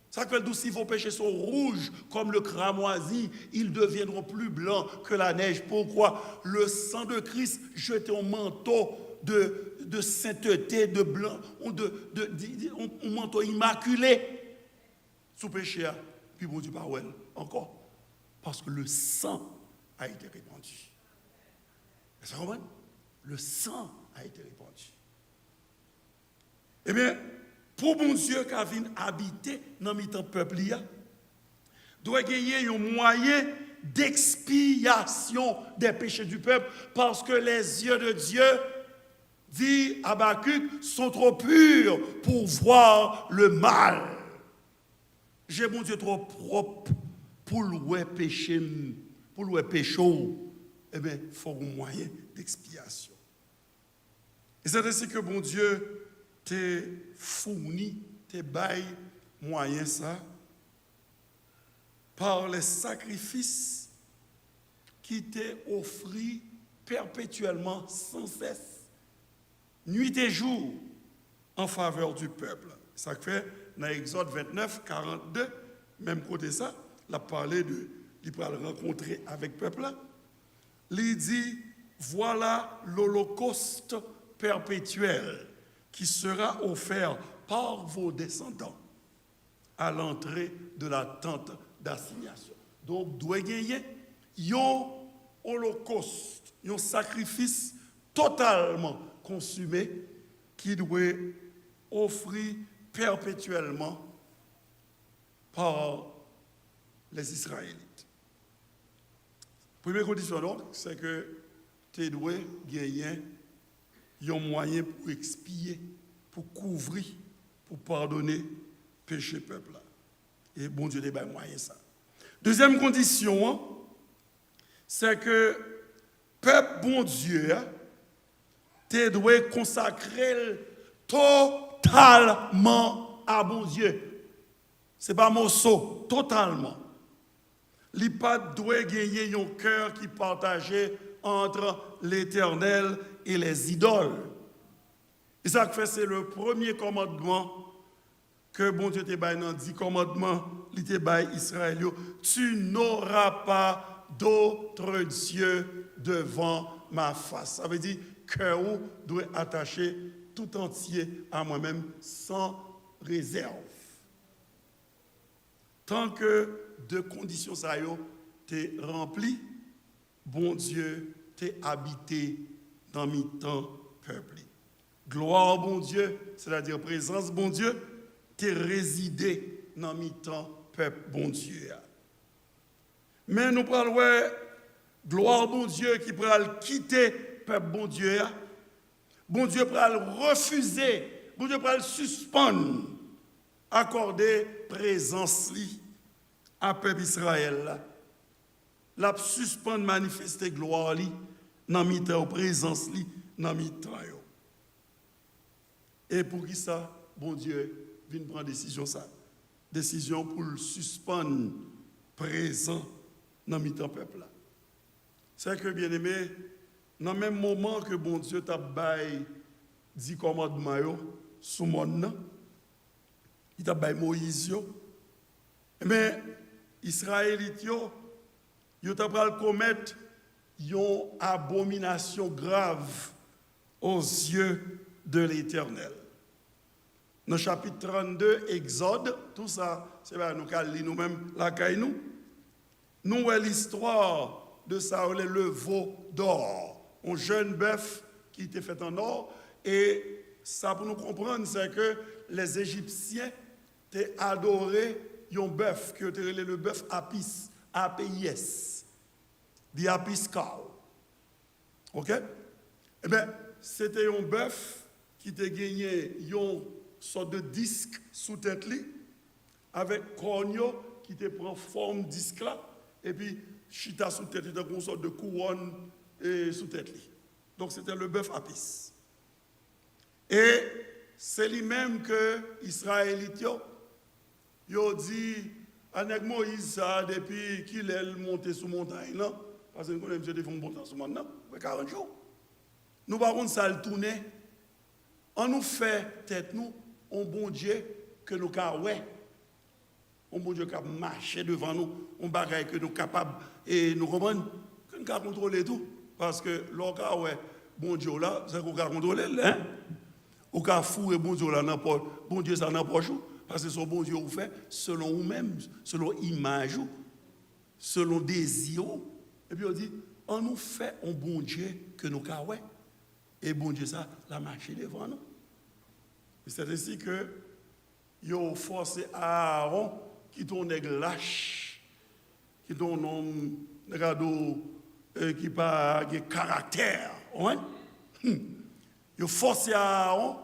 Ça fait que si vos péchés sont rouges comme le cramoisi, ils deviendront plus blancs que la neige. Pourquoi? Le sang de Christ jeté un manteau de sainteté, de blanc, un manteau immaculé sous péché. Puis bon Dieu pas ouais encore. Parce que le sang a été répandu. Vous comprenez? Le sang a été répandu. Eh bien, pour bon Dieu qui vient habiter dans le peuple, doit gagner un moyen d'expiation des péchés du peuple parce que les yeux de Dieu, dit Habakkuk, sont trop purs pour voir le mal. J'ai mon Dieu trop propre pour le péché, pour le péché. Eh bien, il faut un moyen d'expiation. Et c'est ainsi que bon Dieu te fourni, te bail moyen ça, par les sacrifices qui t'est offert perpétuellement, sans cesse, nuit et jour, en faveur du peuple. Ça fait, dans Exode 29, 42, même côté ça, il a parlé de, il va le rencontrer avec le peuple. Il dit, voilà l'holocauste perpétuel qui sera offert par vos descendants à l'entrée de la tente d'assignation. Donc, doit gagner un holocauste, un sacrifice totalement consumé qui doit offrir perpétuellement par les Israélites. Première condition donc, c'est que tu dois gagner un moyen pour expier, pour couvrir, pour pardonner péché peuple. Et bon Dieu, il y a moyen ça. Deuxième condition, c'est que peuple bon Dieu, tu dois consacrer totalement à bon Dieu. Ce n'est pas morceau, totalement. Il doit gagner un cœur qui partageait entre l'Éternel et les idoles. Et ça fait, c'est le premier commandement que bon Dieu te baille dans 10 commandements, il te baille Israël. Tu n'auras pas d'autre Dieu devant ma face. Ça veut dire que vous doit attacher tout entier à moi-même sans réserve. Tant que deux conditions ça t'es rempli, bon Dieu t'es habité dans mi temps peuple. Gloire bon Dieu, c'est-à-dire présence bon Dieu, t'es résidé dans mi temps peuple bon Dieu. Mais nous parlons gloire bon Dieu qui pourra quitter peuple bon Dieu. Bon Dieu pourra le refuser, bon Dieu pourra le suspendre, accorder présence li à peuple Israël. La suspendre manifester gloire li dans mi-temps présence li dans mi-temps. Et pour qui ça, bon Dieu vient prendre décision ça. Décision pour le suspendre présent dans mi-temps peuple là. C'est que bien aimé, dans le même moment que bon Dieu t'a baillé 10 commandements yo sous monde. Il t'a bay Moïse yo. Mais Israélites yo t'a pral commettre une abomination grave aux yeux de l'Éternel. Dans le chapitre 32, Exode, tout ça, c'est pas nous qui lisons nous-mêmes la caille nous. Nous voyons l'histoire de Saül et le veau d'or, un jeune bœuf qui était fait en or. Et ça, pour nous comprendre, c'est que les Égyptiens ont adoré un bœuf, qui était le bœuf Apis, A-P-I-S, the Apis cow. OK? Eh bien, c'était un bœuf qui était gagné une sorte de disque sous tête li, avec cornio qui te prend forme disque là, et puis chita sous tête, était une sorte de couronne sous tête li. Donc c'était le bœuf Apis. Et c'est lui-même que Israélite yo dit avec Moïse ça depuis qu'il est monté sous montagne là, parce que nous connaissons monsieur des fonds monter sous montagne, 40 jours. Nous par contre ça le tourner. On nous fait tête nous un bon Dieu que nous ca ouais. Un bon Dieu qui a marché devant nous, un bagaille que nous capable et nous comprendre que nous ca contrôler tout parce que l'on ouais bon Dieu là, c'est qu'on ca contrôler hein. Ou ka fou et bon Dieu là n'importe bon Dieu ça n'importe où parce que son bon Dieu vous fait selon vous-même, selon image, selon désir. Et puis on dit on nous fait un bon Dieu que nous ca ouais. Et bon Dieu ça la marché devant nous. C'est ainsi que ils ont forcé Aaron qui ton nègre lâche, qui ton homme qui pas de caractère, ouais. Ils ont forcé Aaron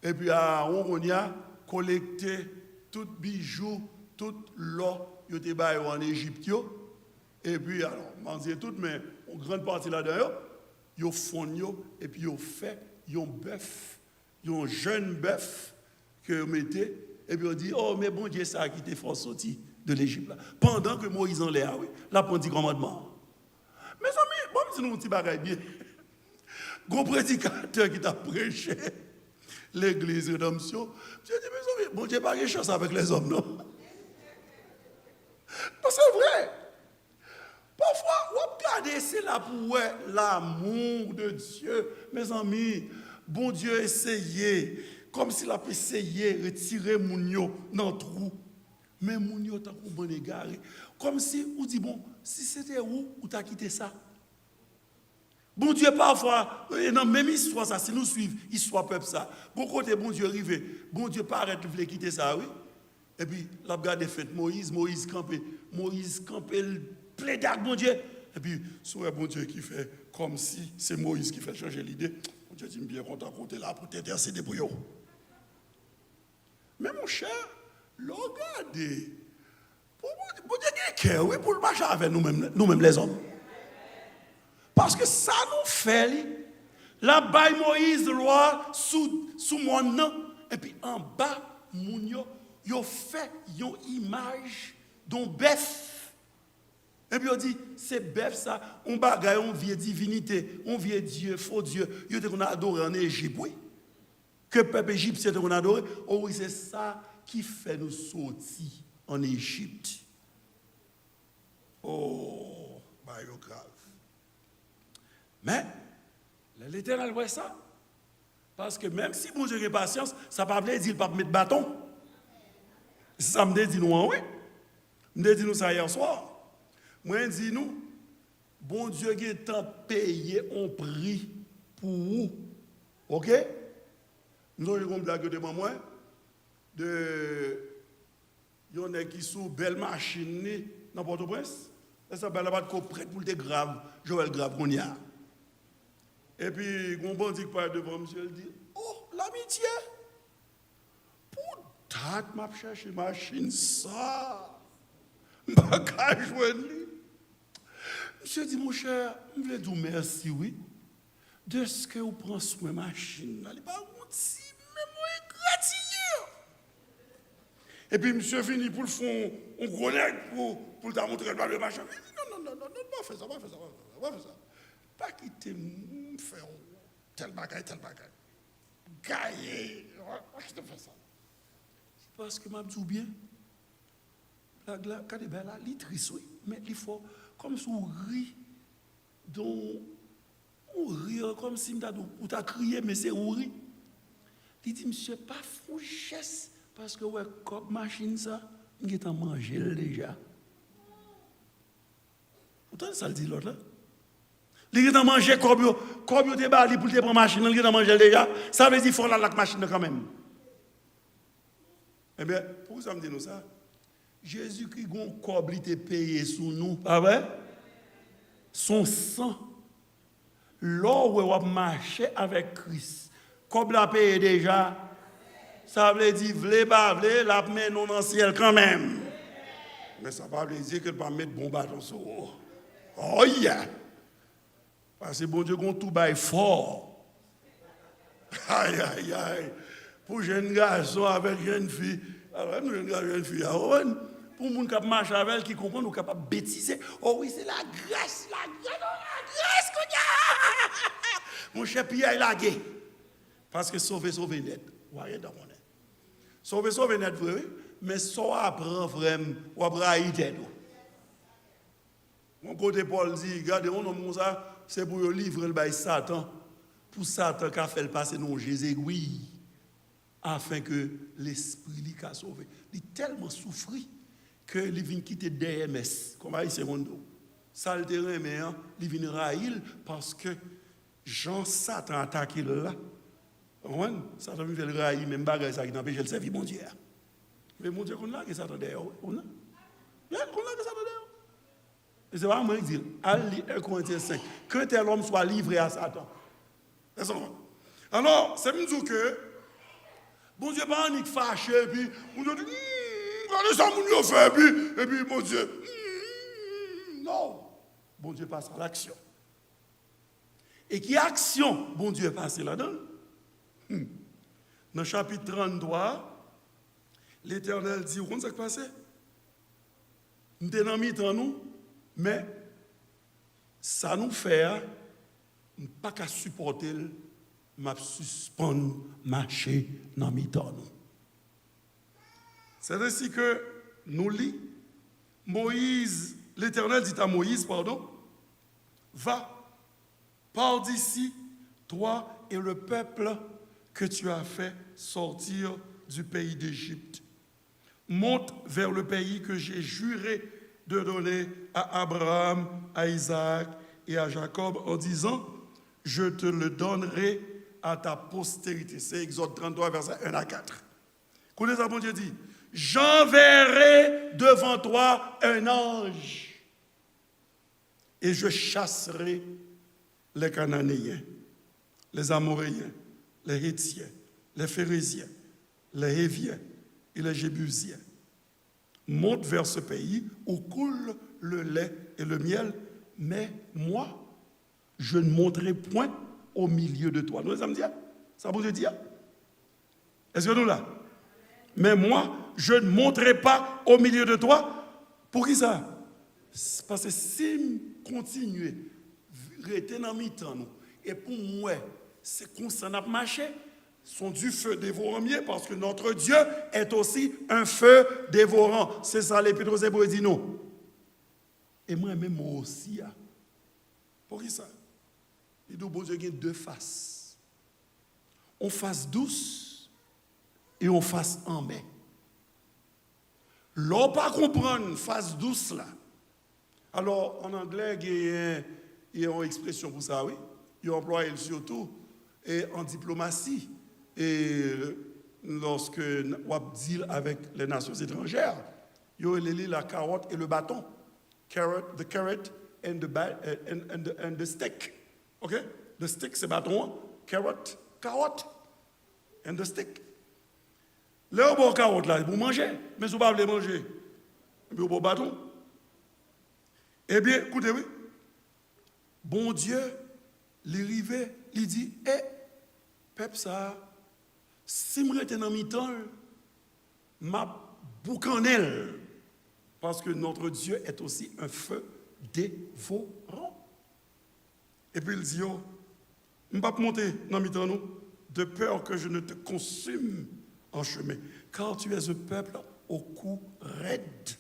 et puis Aaron on a collecté tout bijou, tout l'or yo te bail en Égypte et puis alors manger tout mais une grande partie là-dedans yo font yo et puis yo fait un bœuf, un jeune bœuf que mettez et puis on dit oh mais bon Dieu ça qui t'est fort sorti de l'Égypte là pendant que Moïse en l'air oui la prend 10 commandements. Mes amis, bon si nous petit bagaille bien. Gros prédicateur qui t'a prêché l'église rédemption, j'ai dit mes amis, bon Dieu pas de chance avec les hommes non. Parce que c'est vrai. Parfois, on regarde c'est là pour l'amour de Dieu. Mes amis, bon Dieu essayé, comme s'il a essayé de retirer Mounio dans le trou. Mais Mounio t'a bon égaré. Comme si, on dit, bon, si c'était où t'as quitté ça? Bon Dieu, parfois, dans la même histoire, ça, si nous suivons, histoire peuple ça. Bon côté, bon Dieu arrivé, bon Dieu paraît qu'il voulait quitter ça, oui. Et puis, la garde fait Moïse campé, le plaide avec bon Dieu. Et puis, c'est bon Dieu qui fait comme si c'est Moïse qui fait changer l'idée. Bon Dieu dit, bien content côté là pour t'intercéder pour eux. Mais mon cher, regardez, bon Dieu qui est cœur, oui, pour le marcher avec nous-mêmes les hommes. Parce que ça nous fait, la baille Moïse, loi, sous mon nom, et puis en bas, moun yo fait une image d'un bœuf. Et puis on dit, c'est bœuf ça, on bagaille, on vieille divinité, on vieille Dieu, faux Dieu, yo te qu'on a adoré en Égypte, oui. Que peuple égyptien te qu'on a adoré, oh oui, c'est ça qui fait nous sortir en Égypte. Oh, bah yo grave. Mais, l'Éternel voit ça. Parce que même si bon Dieu a patience, ça ne veut pas dire qu'il ne va pas mettre bâton. Ça me dit nous, oui. Je dis nous ça hier soir. Moi, je dis nous, bon Dieu qui est en payé un prix pour vous. OK? Nous avons une blague de moi. Il y en a qui sont belles machines dans Port-au-Prince. Et ça va être prêt pour le grave. Joël grave qu'on y a. Et puis, mon bandit qui parle devant monsieur, il dit, oh, l'amitié. Pour date, m'a cherché machine ça. M'a qu'à joindre. Monsieur dit, mon cher, je voulais dire merci, oui, de ce que vous prenez soin de machine. Il pas si, mais moi, gratillé. Et puis, monsieur finit pour le fond, on connecte pour te montrer le machin. Il dit, non, pas faire ça, pas faire ça. Pas quitter faire tel bagaille. cahier. Pourquoi tu fais ça? Parce que m'a dit bien. La quand est là, il triste, oui, mais il faut comme si on rit, donc on rit comme si on t'a crié, mais c'est on rit. Il dit, monsieur, pas fouchesse, parce que ouais, comme machine ça, il est en manger déjà. Pourtant, ça le dit l'autre là. Il est en manger comme il te bali pour te prendre machine, il est en manger déjà. Ça veut dire qu'il faut la machine quand même. Eh bien, pourquoi ça me dit nous ça? Jésus-Christ a un corps qui payé sous nous, pas vrai? Son sang. Là où on marche avec Christ, comme l'a payé déjà, ça veut dire, vle pas vle, la met non dans le ciel quand même. Mais ça ne veut pas dire que ne pas mettre bon bâton sur vous. Oh yeah! Parce que bon Dieu, on tout bail fort. Aïe, aïe, aïe. Pour jeune garçon avec jeune fille, alors nous jeune fille, pour les gens qui marchent avec elle, qui comprennent, nous capables de bêtiser. Oh oui, c'est la grâce qu'on a. Mon cher Pierre, il a gagné. Parce que sauver net. Voyez dans mon net. Sauver net, oui, mais ça apprend vraiment, ou apprend tête. Mon côté Paul dit, regardez, on a ça, c'est pour le livrer le bail Satan. Pour Satan qui a fait le passer non Jésus, oui, afin que l'esprit lui a sauvé. Il a tellement souffert que il vient quitter DMS, comme il s'est rendu. Ça le terrain, mais il vient raïl parce que Jean Satan a attaqué là. Satan vient le raïl, même bagage ça qui empêche le servir mon Dieu. Mais mon Dieu, qu'on a que Satan derrière, on a. Qu'on a que Satan derrière. Et c'est pas moi qui dis, allez 1 Corinthiens 5, que tel homme soit livré à Satan. Alors, c'est me dire que bon Dieu pas en fâché, et puis on dit, regardez ça, mon Dieu fait, et puis mon Dieu, non. Bon Dieu passe à l'action. Et qui action, bon Dieu passe là-dedans? Dans le chapitre 33, l'Éternel dit, vous comprenez ce qui passe? Nous sommes dans mi-temps, nous, mais ça nous fait, nous ne pas qu'à supporter, m'a suspendre, marcher dans mi-temps. C'est ainsi que nous lisons, Moïse, l'Éternel dit à Moïse, va, pars d'ici, toi et le peuple que tu as fait sortir du pays d'Égypte. Monte vers le pays que j'ai juré de donner à Abraham, à Isaac et à Jacob en disant, je te le donnerai à ta postérité. C'est Exode 33, versets 1 à 4. Connaissez ça, bon Dieu dit, j'enverrai devant toi un ange et je chasserai les Cananéens, les Amoréens, les Hétiens, les Phérésiens, les Héviens et les Jébusiens. Monte vers ce pays où coule le lait et le miel, mais moi, je ne monterai point au milieu de toi. Nous allons dire, ça vous dit? Est-ce que nous là? Mais moi, je ne monterai pas au milieu de toi. Pour qui ça? Parce que si je continue, rester dans mi-temps, et pour moi, c'est qu'on s'en a marché, sont du feu dévorant mieux, parce que notre Dieu est aussi un feu dévorant. C'est ça l'Épître aux Hébreux dit non. Et moi-même aussi. Pour qui ça? Il dit, bon Dieu, il y a deux faces. On face douce et on face en main. L'on pas comprendre face douce là. Alors, en anglais, il y a une expression pour ça, oui. Il emploie surtout et en diplomatie. Et lorsque on deal avec les nations étrangères, il y a la carotte et le bâton. The carrot and the stick. OK? The stick, c'est bâton. Carotte and the stick. Là, on a carotte là, pour manger. Mais si vous ne pouvez pas manger, vous avez un bâton. Eh bien, écoutez, oui. Bon Dieu, il arrive, il dit, peuple ça, si je suis dans mi-temps, ma boucanelle. Parce que notre Dieu est aussi un feu dévorant. Et puis il dit, je ne vais pas monter dans mi-temps, de peur que je ne te consume en chemin, car tu es un peuple au cou raide.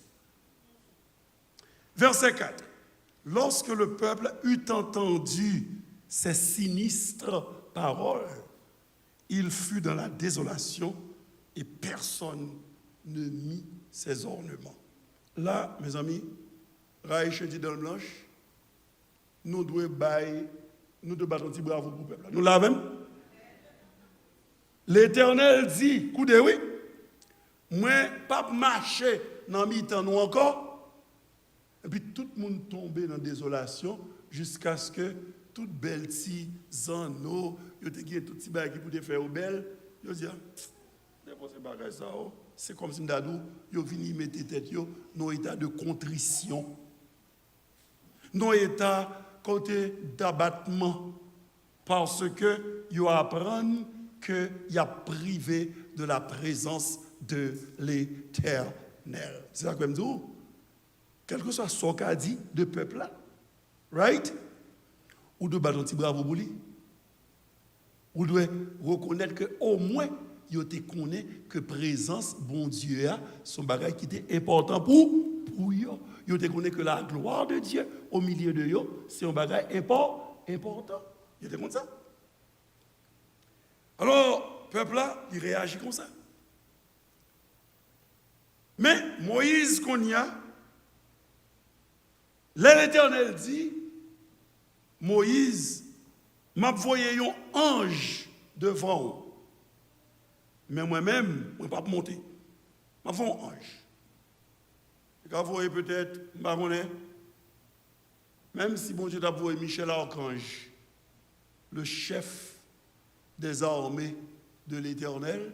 Verset 4. Lorsque le peuple eut entendu ces sinistres paroles, il fut dans la désolation et personne ne mit ses ornements. Là, mes amis, Raïche dit dans le blanche, nous devons battre un petit bravo pour le peuple. Nous l'avons. L'Éternel dit, coudez oui, moi, pas marcher dans mi-temps nous encore. Et puis tout le monde tombé dans la désolation jusqu'à ce que toute belle petite zano, yo te gagné tout petit bagage qui pouvait faire au belle, yo dit déposer bagage ça, c'est comme si m'dadou yo vini mettre tête yo dans état de contrition. Dans état côté d'abattement parce que yo apprennent que y a privé de la présence de l'Éternel. C'est ça que je me dis. Quel que soit ce qu'a dit de peuple là, right? Ou de battre un petit bravo pour lui. Ou doit reconnaître que au moins il te connaît que présence bon Dieu a son bagage qui était important pour yo. Il te connaît que la gloire de Dieu au milieu de yo, c'est un bagage important. Il te connaît ça. Alors, peuple là, il réagit comme ça. Mais Moïse qu'on y a, l'Éternel dit, Moïse, m'a voyé un ange devant vous. Mais moi-même, je ne vais pas monter. Je vais un ange. Vous voyez peut-être, même si bon Dieu t'a envoyé Michel Archange, le chef des armées de l'Éternel,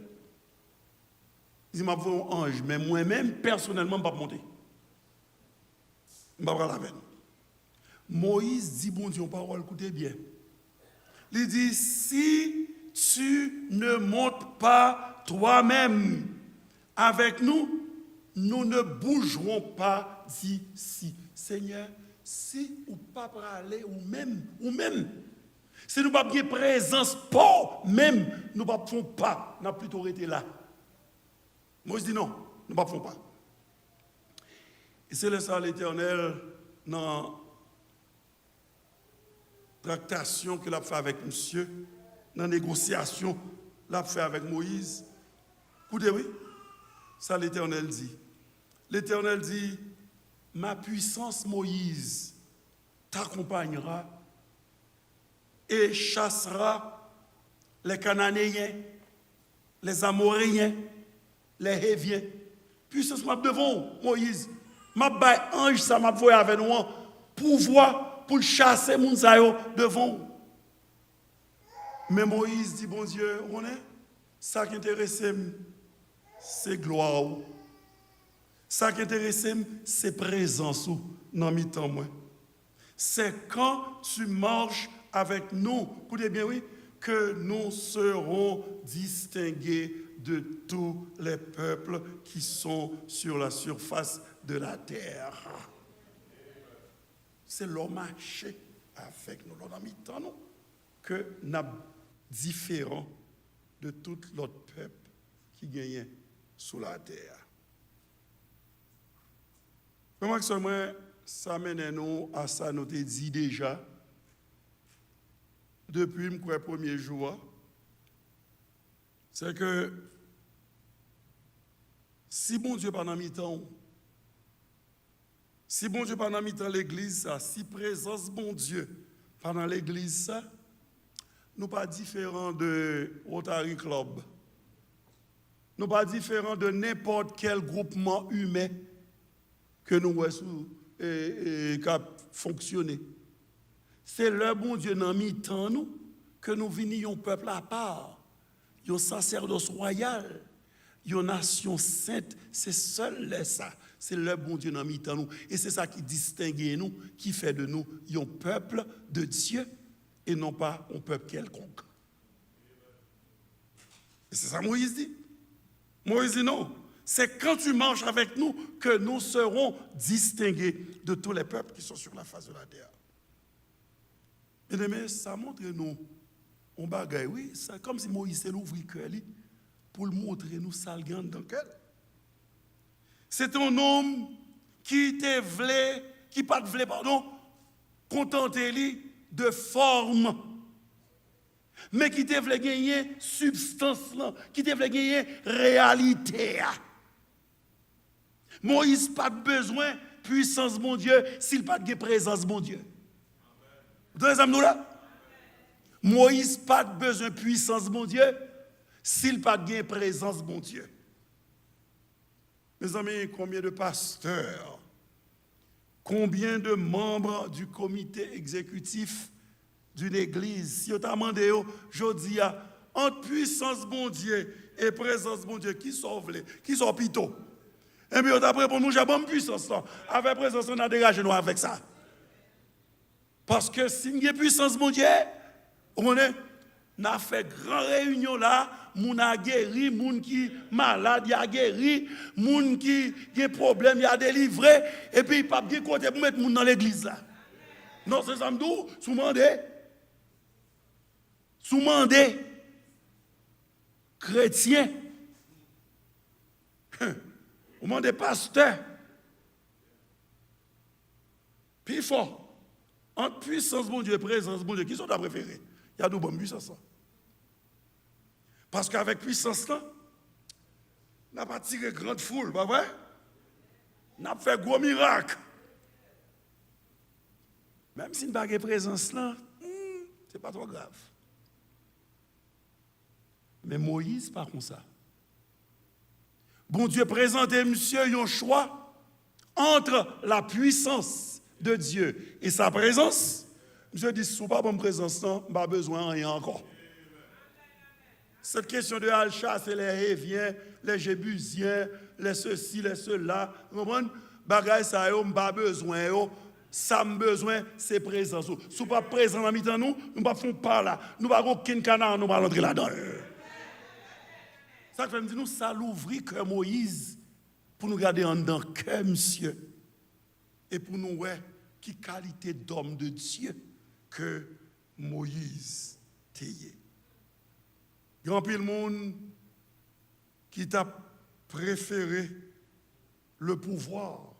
il m'a envoyé un ange, mais moi-même, personnellement, je ne vais pas monter. Je ne vais pas la peine. Moïse dit, bon Dieu, parole, écoutez bien. Il dit, si tu ne montes pas toi-même avec nous, nous ne bougerons pas d'ici. Seigneur, si ou pas pour aller, ou même, si nous pas bien présence, pas même, nous ne pouvons pas, nous avons plutôt été là. Moïse dit non, nous ne pouvons pas. Et c'est le ça l'Éternel dans tractation qu'il a fait avec monsieur, dans négociation qu'il a fait avec Moïse. Écoutez, oui, ça l'Éternel dit. L'Éternel dit, ma puissance, Moïse, t'accompagnera et chassera les Cananéens, les Amoréens, les Héviens. Puissance m'a devant Moïse. M'a bail ange ça m'a voyé avec nous pouvoir pour chasser moun sa yo devant. Mais Moïse dit bon Dieu, on est ça qui intéresse c'est gloire. Ça qui intéresse c'est présence dans mi-temps moi. C'est quand tu marches avec nous, écoutez bien oui, que nous serons distingués de tous les peuples qui sont sur la surface de la terre. C'est le marché avec nous, l'on a mis tant nous, que nous sommes différents de tout l'autre peuple qui gagne sous la terre. Comment que ça mène nous à ça, nous te dit déjà, depuis le premier jour, c'est que si bon Dieu pas dans mi-temps, si bon Dieu pas dans mi-temps l'église, ça, si présence bon Dieu pendant l'église, ça, nous pas différents de Rotary Club. Nous pas différents de n'importe quel groupement humain que nous voyons qui a fonctionné. C'est le bon Dieu dans mi-temps nous que nous venions peuple à part, un sacerdoce royal, une nation sainte, c'est seul ça. C'est le bon Dieu dans mi-temps nous. Et c'est ça qui distingue nous, qui fait de nous un peuple de Dieu et non pas un peuple quelconque. Et c'est ça Moïse dit. Moïse dit non. C'est quand tu marches avec nous que nous serons distingués de tous les peuples qui sont sur la face de la terre. Bien-aimés, ça montre nous on bagaille, oui, c'est comme si Moïse l'ouvrit cœur pour le montrer nous ça le gagne dans le cœur. C'est un homme qui te voulait, qui pas te voulait, pardon, contenter lui de forme, mais qui te voulait gagner substance là, qui te voulait gagner réalité. Moïse pas besoin puissance mon Dieu s'il pas de présence mon Dieu. Vous entendez ça nous là? Moïse pas besoin puissance mon Dieu s'il pas de présence mon Dieu. Mes amis, combien de pasteurs, combien de membres du comité exécutif d'une église, si on t'a demandé, je dis, entre puissance bon Dieu et présence bon Dieu, qui sauve les, qui sont pito? Et puis on t'a répondu, nous j'ai bonne puissance, avec présence, on a dégagé nous avec ça. Parce que si il y a puissance bon Dieu, on a fait grande réunion là, moun a guéri, moun qui malade, y a guéri, moun qui a problème, y a délivré, et puis il pas bien côté pour mettre moun dans l'église là. Non, c'est ça m'dou, sous mandé chrétien, ou mandé pasteur, puis fort, entre puissance bon Dieu et présence bon Dieu, qui sont ta préférée? Il y a deux bonnes puissances. Parce qu'avec puissance là, on n'a pas tiré grande foule, pas vrai? On a fait gros miracle. Même si on n'a pas de présence là, c'est pas trop grave. Mais Moïse, pas comme ça. Bon Dieu présentait monsieur un choix entre la puissance de Dieu et sa présence. Monsieur dit, si vous n'avez pas bonne présence, je n'ai pas besoin de rien encore. Cette question de Al-Chas, les Héviens, les Jébusiens, les ceci, les cela, vous comprenez? Bagay ça, je n'ai pas besoin. Ça me besoin, c'est présence. Si vous n'êtes pas présent dans mi-temps, nous ne faisons pas là. Nous n'avons aucun canard, nous allons entrer là-dedans. Ça fait me dire, nous, ça l'ouvrit que Moïse, pour nous garder en dedans, que monsieur, et pour nous voir qui qualité d'homme de Dieu que Moïse t'ayait. Grand pile monde qui t'a préféré le pouvoir,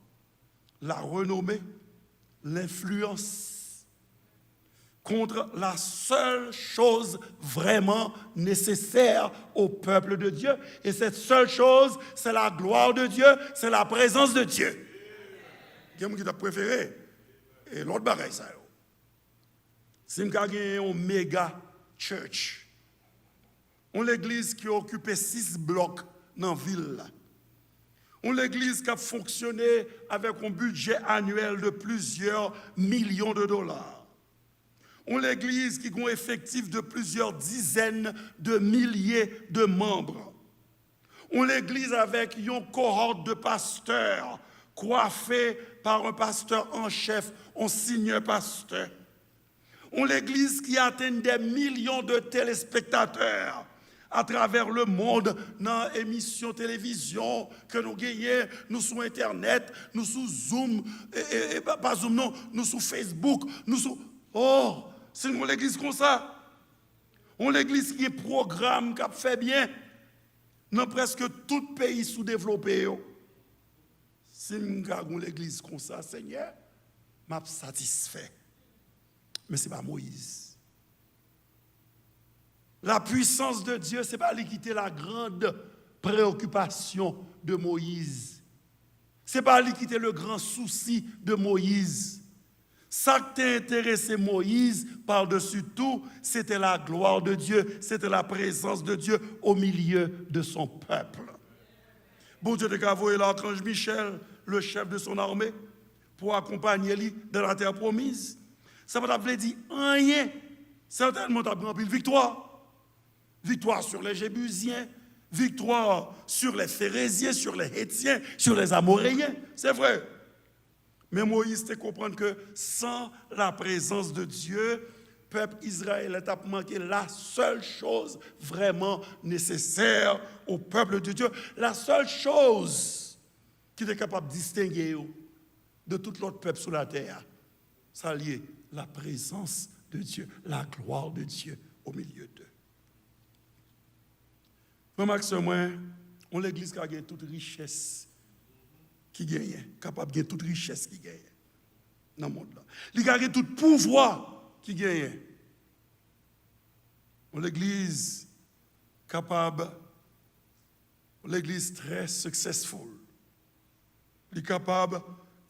la renommée, l'influence contre la seule chose vraiment nécessaire au peuple de Dieu. Et cette seule chose, c'est la gloire de Dieu, c'est la présence de Dieu. Quelqu'un qui t'a préféré, et l'autre bagaille ça. Si nous avons une méga church, on l'église qui a occupé 6 blocs dans la ville. On l'église qui a fonctionné avec un budget annuel de plusieurs millions de dollars. On l'église qui a un effectif de plusieurs dizaines de milliers de membres. On l'église avec une cohorte de pasteurs coiffés par un pasteur en chef, un senior pasteur. On l'église qui atteint des millions de téléspectateurs à travers le monde, dans l'émission télévision que nous gagnons, nous sur Internet, nous sur Zoom, pas Zoom non, nous sur Facebook, nous sur... Oh, c'est une église comme ça. On l'église qui est programme, qui a fait bien, dans presque tout pays sous-développé. Si nous avons l'église comme ça, Seigneur, je suis satisfait. Mais ce n'est pas Moïse. La puissance de Dieu, ce n'est pas lui qui était la grande préoccupation de Moïse. Ce n'est pas lui qui était le grand souci de Moïse. Ça qui t'a intéressé Moïse, par-dessus tout, c'était la gloire de Dieu, c'était la présence de Dieu au milieu de son peuple. Bon Dieu a envoyé l'archange Michel, le chef de son armée, pour accompagner lui dans la terre promise. Ça ne veut pas dire rien. Certainement, tu as pris une victoire. Victoire sur les Jébusiens, victoire sur les Phérésiens, sur les Hétiens, sur les Amoréens. C'est vrai. Mais Moïse te comprendre que sans la présence de Dieu, peuple Israël a manqué la seule chose vraiment nécessaire au peuple de Dieu. La seule chose qui est capable de distinguer de tout l'autre peuple sur la terre. Ça lié la présence de Dieu, la gloire de Dieu au milieu d'eux. Frère Max, moi, on l'église qui a gagné toute richesse qui gagne, capable de gagner toute richesse qui gagne dans le monde là. Il a gagné tout pouvoir qui gagne. On l'église capable, l'église très successful. Il est capable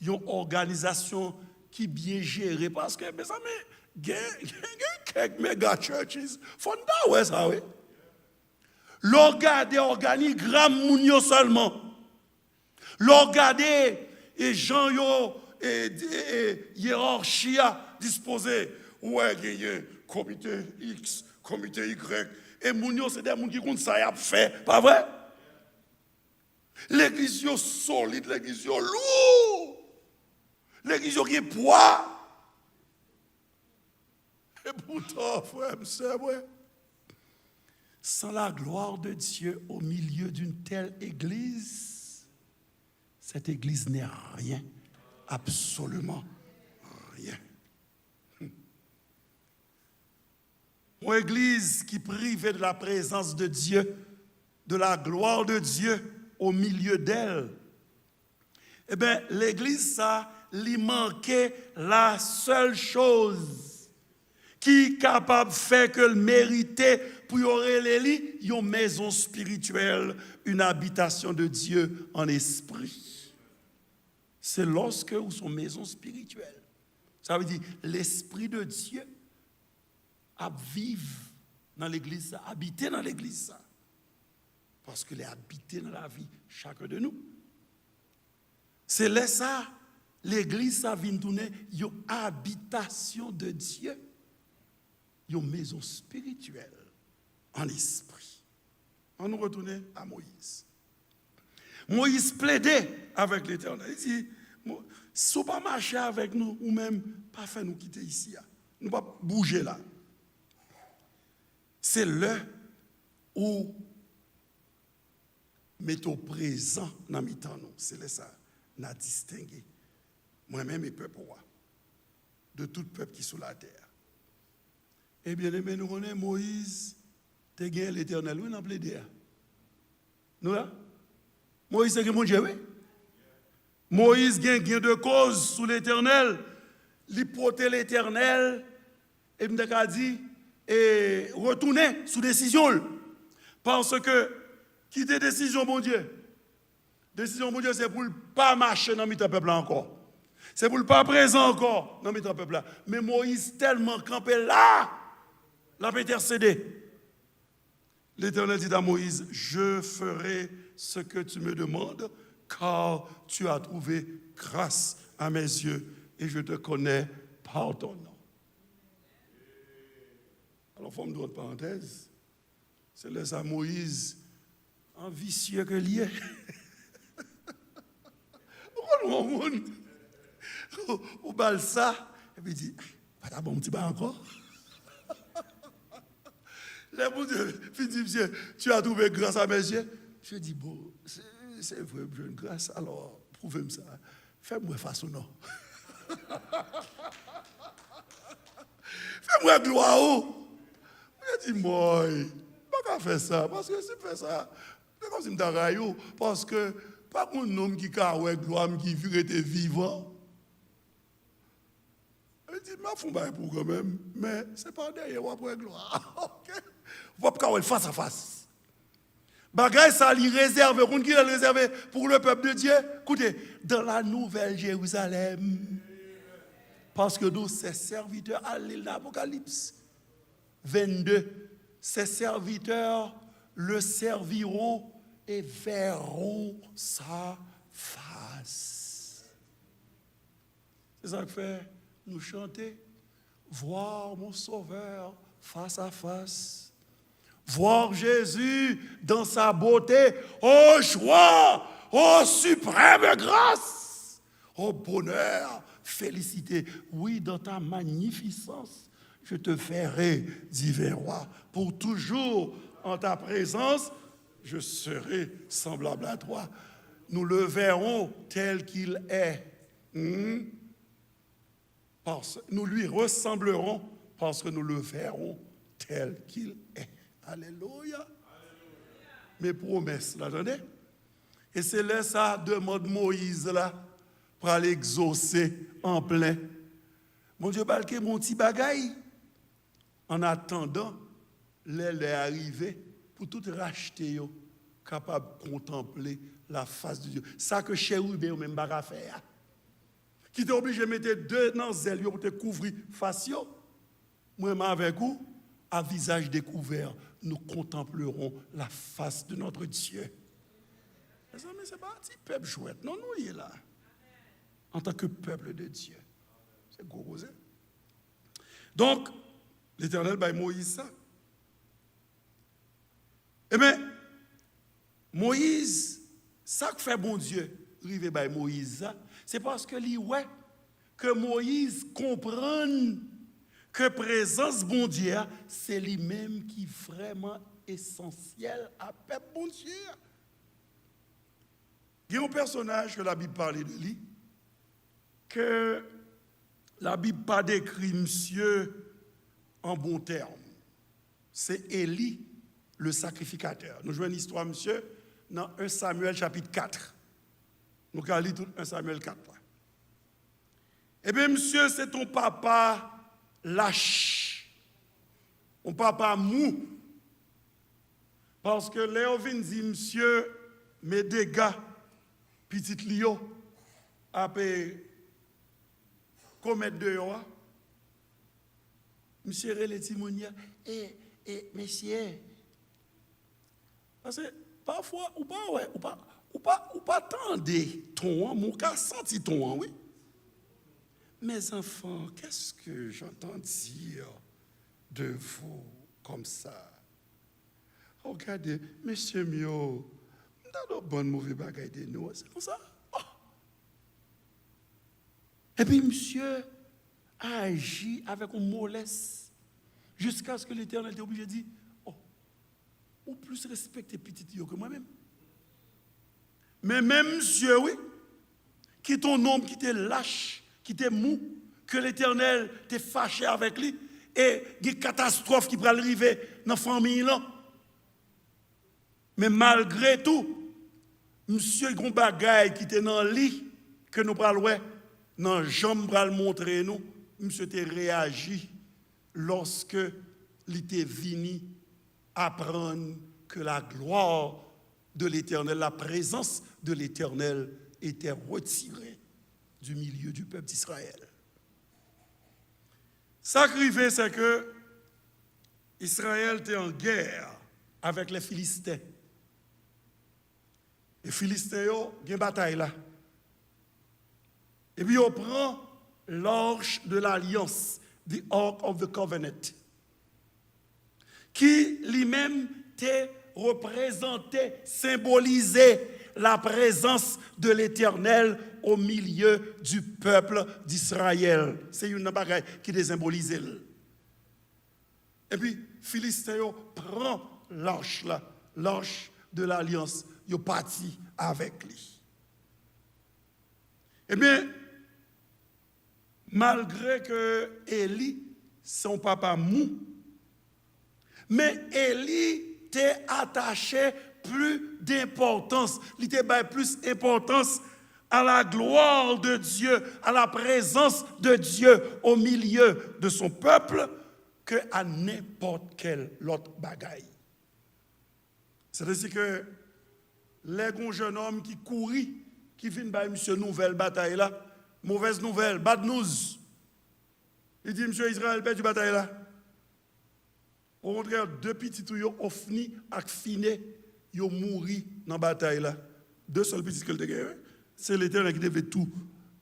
d'une organisation qui est bien gérée parce que mes amis, il y a quelques méga churches fonda ouais ça oui. L'organiser organigramme mounio seulement. L'organiser et gens yo et hiérarchie disposée ouais il y a comité X, comité Y et mounio c'est des gens qui comptent ça y a fait, pas vrai? L'église est solide, l'église est lourde, l'église qui est poids. Et pourtant, frère, c'est vrai. Sans la gloire de Dieu au milieu d'une telle église, cette église n'est rien, absolument rien. Une église qui privait de la présence de Dieu, de la gloire de Dieu au milieu d'elle, eh bien, l'église, ça, lui manquait la seule chose qui est capable de faire que le mériter pour y aurait une maison spirituelle, une habitation de Dieu en esprit. C'est lorsque vous sont maison spirituelle. Ça veut dire l'esprit de Dieu à vivre dans l'église, à habiter dans l'église. Parce qu'il est habité dans la vie, chacun de nous. C'est là ça, l'église, ça vient tourner, une habitation de Dieu, une maison spirituelle en esprit. On nous retourne à Moïse. Moïse plaidait avec l'Éternel. Il dit, si vous ne pas marcher avec nous, ou même pas faire nous quitter ici, nous ne pas bouger là. C'est là où mettons présent dans le temps nous. C'est là ça, nous avons distingué moi-même et peuple de tout peuple qui est sur la terre. Eh bien, nous connaissons Moïse, tu as gagné l'Éternel, oui, nous avons plaidé. Nous là? Moïse, c'est que mon Dieu, oui. Moïse gagne de cause sous l'Éternel, il portait l'Éternel, et il a dit, et retourner sous décision. Parce que, quitter décision, mon Dieu. Décision, mon Dieu, c'est pour ne pas marcher dans le peuple encore. C'est pour ne pas présent encore dans le peuple là. Mais Moïse tellement campé là, l'a intercédé. L'Éternel dit à Moïse, je ferai ce que tu me demandes, car tu as trouvé grâce à mes yeux et je te connais par ton nom. Alors, il faut me donner une parenthèse. C'est là ça Moïse, en vicieux que lié. Ou bal ça, et puis il dit, pas ta bon petit bas encore. Là, mon Dieu, monsieur, tu as trouvé grâce à mes yeux. Je dis, bon, c'est vrai, j'ai une grâce, alors prouvez-moi ça. Fais-moi façon non. Fais-moi gloire. Je dis, moi, je ne peux pas faire ça, parce que si je fais ça, c'est comme si je me raillou, parce que pas un homme qui a ouais gloire, qui était vivant. Je dis, je fais un pour quand même, mais ce n'est pas derrière après gloire. Ok? Vous ne pouvez pas face à face. Bagay ça lui réservé, qu'on qui l'a réservé pour le peuple de Dieu. Écoutez, dans la nouvelle Jérusalem, parce que nous, ces serviteurs, à l'île d'Apocalypse 22, ces serviteurs le serviront et verront sa face. C'est ça que fait nous chanter, voir mon Sauveur face à face. Voir Jésus dans sa beauté, oh joie, oh suprême grâce, oh bonheur, félicité. Oui, dans ta magnificence, je te ferai, divin roi, pour toujours en ta présence, je serai semblable à toi. Nous le verrons tel qu'il est. Nous lui ressemblerons parce que nous le verrons tel qu'il est. Alléluia. Mes promesses, là, attendez. Et c'est là ça demande Moïse là pour aller exaucer en plein. Mon Dieu, balke mon petit bagaille. En attendant, l'elle est arrivée pour tout racheter, yo, capable de contempler la face de Dieu. Ça que chérubé ou même pas faire. Qui était obligé de mettre deux dans zèle pour te couvrir face yo. Moi avec vous, à visage découvert, nous contemplerons la face de notre Dieu. Les amis, c'est pas un petit peuple chouette. Non, nous y est là. En tant que peuple de Dieu. C'est gros. Donc, l'Éternel by Moïse ça. Eh bien, Moïse, ça que fait bon Dieu, rive by Moïse ça, c'est parce que lui, ouais, que Moïse comprenne que présence bon Dieu, c'est lui-même qui est vraiment essentiel à peuple bon Dieu. Il y a un personnage que la Bible parle de lui, que la Bible pas décrit monsieur en bon terme. C'est Élie, le sacrificateur. Nous jouons une histoire, monsieur, dans 1 Samuel chapitre 4. Nous allons lire tout 1 Samuel 4. Eh bien, monsieur, c'est ton papa lâche. Ton papa mou. Parce que Léo vient dire, monsieur, mes dégâts, petit Lio, après commettre dehors. Monsieur Relé Timonia, monsieur. Parce que parfois, ou pas tendre ton, mon cas senti ton, oui. Mes enfants, qu'est-ce que j'entends dire de vous comme ça? Regardez, monsieur Mio, dans le bon mauvais bagaille de nous, c'est comme ça. Oh. Et puis, monsieur a agi avec une mollesse jusqu'à ce que l'Éternel était obligé de dire, oh, ou plus respecter petit que moi-même. Mais même monsieur, oui, qui est ton homme, qui était lâche, qui était mou, que l'Éternel t'est fâché avec lui, et des catastrophes qui pourraient arriver dans la famille là. Mais malgré tout, monsieur gon bagay qui était dans le lit, que nous parlons, dans jambe pral montrer nous, monsieur t'est réagi lorsque il était venu apprendre que la gloire de l'Éternel, la présence de l'Éternel était retirée du milieu du peuple d'Israël. Ça qui arrivait, c'est que Israël était en guerre avec les Philistins. Les Philistins, ils ont une bataille là. Et puis, on prend l'arche de l'alliance, the Ark of the Covenant, qui lui-même te représentait, symbolisait la présence de l'Éternel au milieu du peuple d'Israël. C'est une bagaille qui les symbolise. Et puis, Philistin prend l'arche là, l'arche de l'alliance, il est parti avec lui. Eh bien, malgré que Élie, son papa mou, mais Élie t'est attaché plus d'importance, il était plus d'importance à la gloire de Dieu, à la présence de Dieu au milieu de son peuple que à n'importe quel autre bagaille. C'est-à-dire que les jeunes hommes qui courent, qui viennent par monsieur nouvelle bataille là, mauvaise nouvelle, bad news. Il dit monsieur Israël perd du bataille là. Au contraire, deux petits tuyaux ont fini avec finé, ils ont mouru dans la bataille là. Deux seuls petits que le guerre, c'est l'Éternel qui devait tout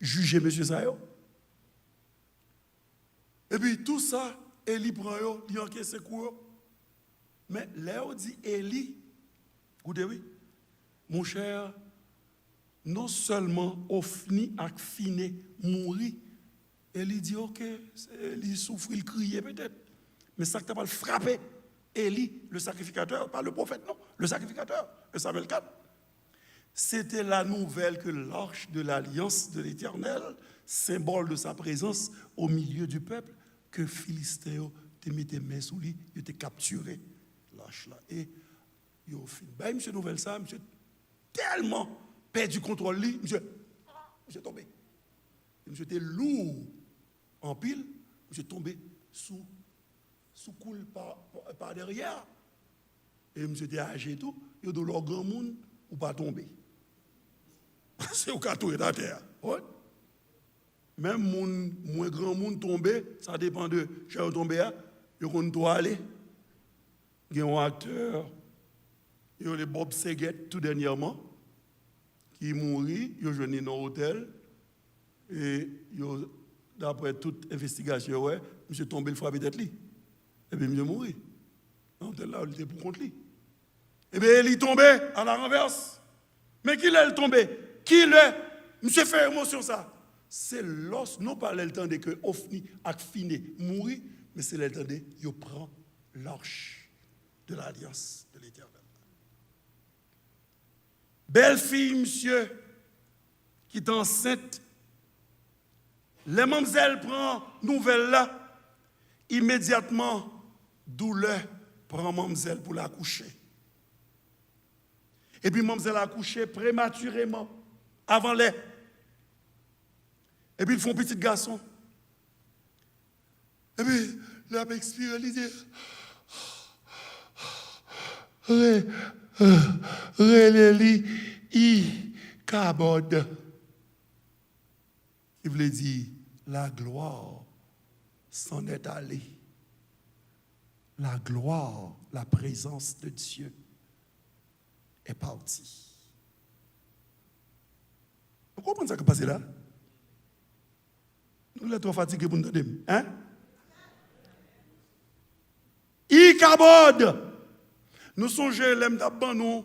juger monsieur Sayo. Et puis tout ça, Élie prend yo, il encaisse cours. Mais là on dit Élie, écoutez oui, mon cher, non seulement on fini avec finé, mourir, Élie dit ok, il souffre, il criait peut-être. Mais ça qui t'a pas frappé, Élie, le sacrificateur, pas le prophète, non, le sacrificateur, le Samuel 4. C'était la nouvelle que l'arche de l'alliance de l'Éternel, symbole de sa présence au milieu du peuple, que Philistéo te mis tes mains sous lui, il te capturé lâche là et il au fin. Ben monsieur nouvelle ça, monsieur tellement perdu contrôle lui, monsieur tombé. Monsieur était lourd en pile, monsieur tombé sous coule par derrière. Et monsieur était âgé tout, il y a de leur grand monde ou pas tomber. C'est au cas où à terre. Ouais. Même moins grand monde tombé, ça dépend de chez tombé là, il y a qu'on aller. Il y a un acteur, il y a les Bob Saget tout dernièrement qui mourit, il a joué dans un hôtel et d'après toute investigation, ouais, monsieur tombé le frappé tête lui. Et puis monsieur mourit. L'hôtel là, il était pour contre lui. Et bien il est tombé à la renverse. Mais qui l'a tombé? Qui l'a? Monsieur fait émotion ça. C'est lorsque, non pas le temps de que Ofni a fini mourir, mais c'est le temps de il prend l'arche de l'alliance de l'Éternel. Belle fille, monsieur, qui est enceinte, les mamzelles prend nouvelle là, immédiatement, douleur prend mamzelle pour l'accoucher. Et puis mamzelle a accouché prématurément, avant les. Et puis ils font petit garçon. Et puis, là, il expire, il dit, Releli, kabod. Il voulait dire, la gloire s'en est allée. La gloire, la présence de Dieu est partie. Vous comprenez ce qui est passé là? Nous sommes trop fatigués pour nous donner. Hein? Ikabod. Nous songeons l'aime d'abord nous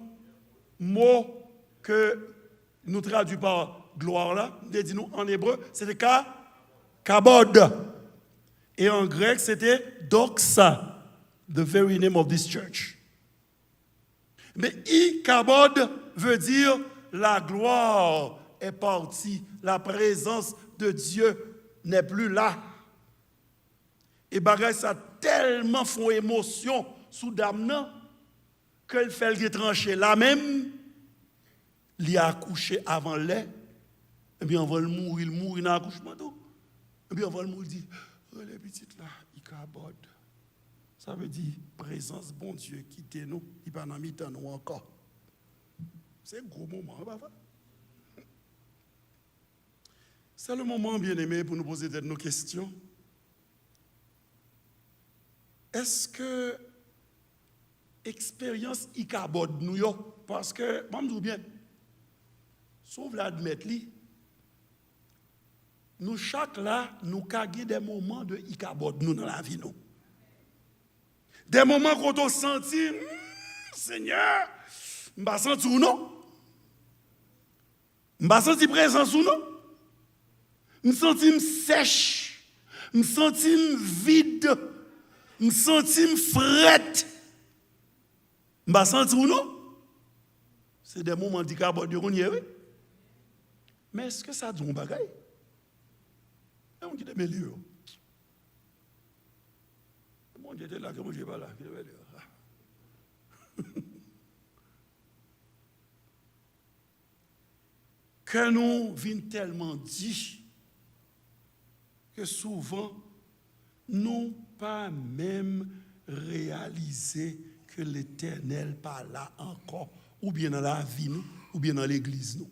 mot que nous traduisons par gloire là. Nous dit nous en hébreu, c'était kabod. Et en grec, c'était doxa, the very name of this church. Mais ikabod veut dire la gloire est partie, la présence de Dieu n'est plus là. Et bagay ça tellement font émotion sous dame qu'elle fait le trancher là même, il a accouché avant l'air, et bien on va le mourir, dans l'accouchement tout. Et bien on va le mourir, il dit, oh, les petites là, il cabode. Ça veut dire présence bon Dieu quittez nous, il pas dans mi-temps nous encore. C'est un gros moment, pas vrai? C'est le moment, bien-aimé, pour nous poser nos questions. Est-ce que expérience Ikabod nous yo? Parce que, je me dis bien, sauf l'admettre, nous chaque là, nous avons des moments de Ikabod nous dans la vie. Nous. Des moments quand on sentit, Seigneur, je ne sens pas ou non? Je ne sens pas présence ou non? Je me sens sèche, je me sens vide, je me sens frette. Je me sens ou non? C'est des moments de carbone de ronier, oui. Mais est-ce que ça dit un bagaille? On dit des milieux. Mon Dieu était là, que moi je n'ai pas là. Que nous vîmes tellement dit que souvent, nous pas même réaliser que l'Éternel pas là encore, ou bien dans la vie, nous, ou bien dans l'église. Nous.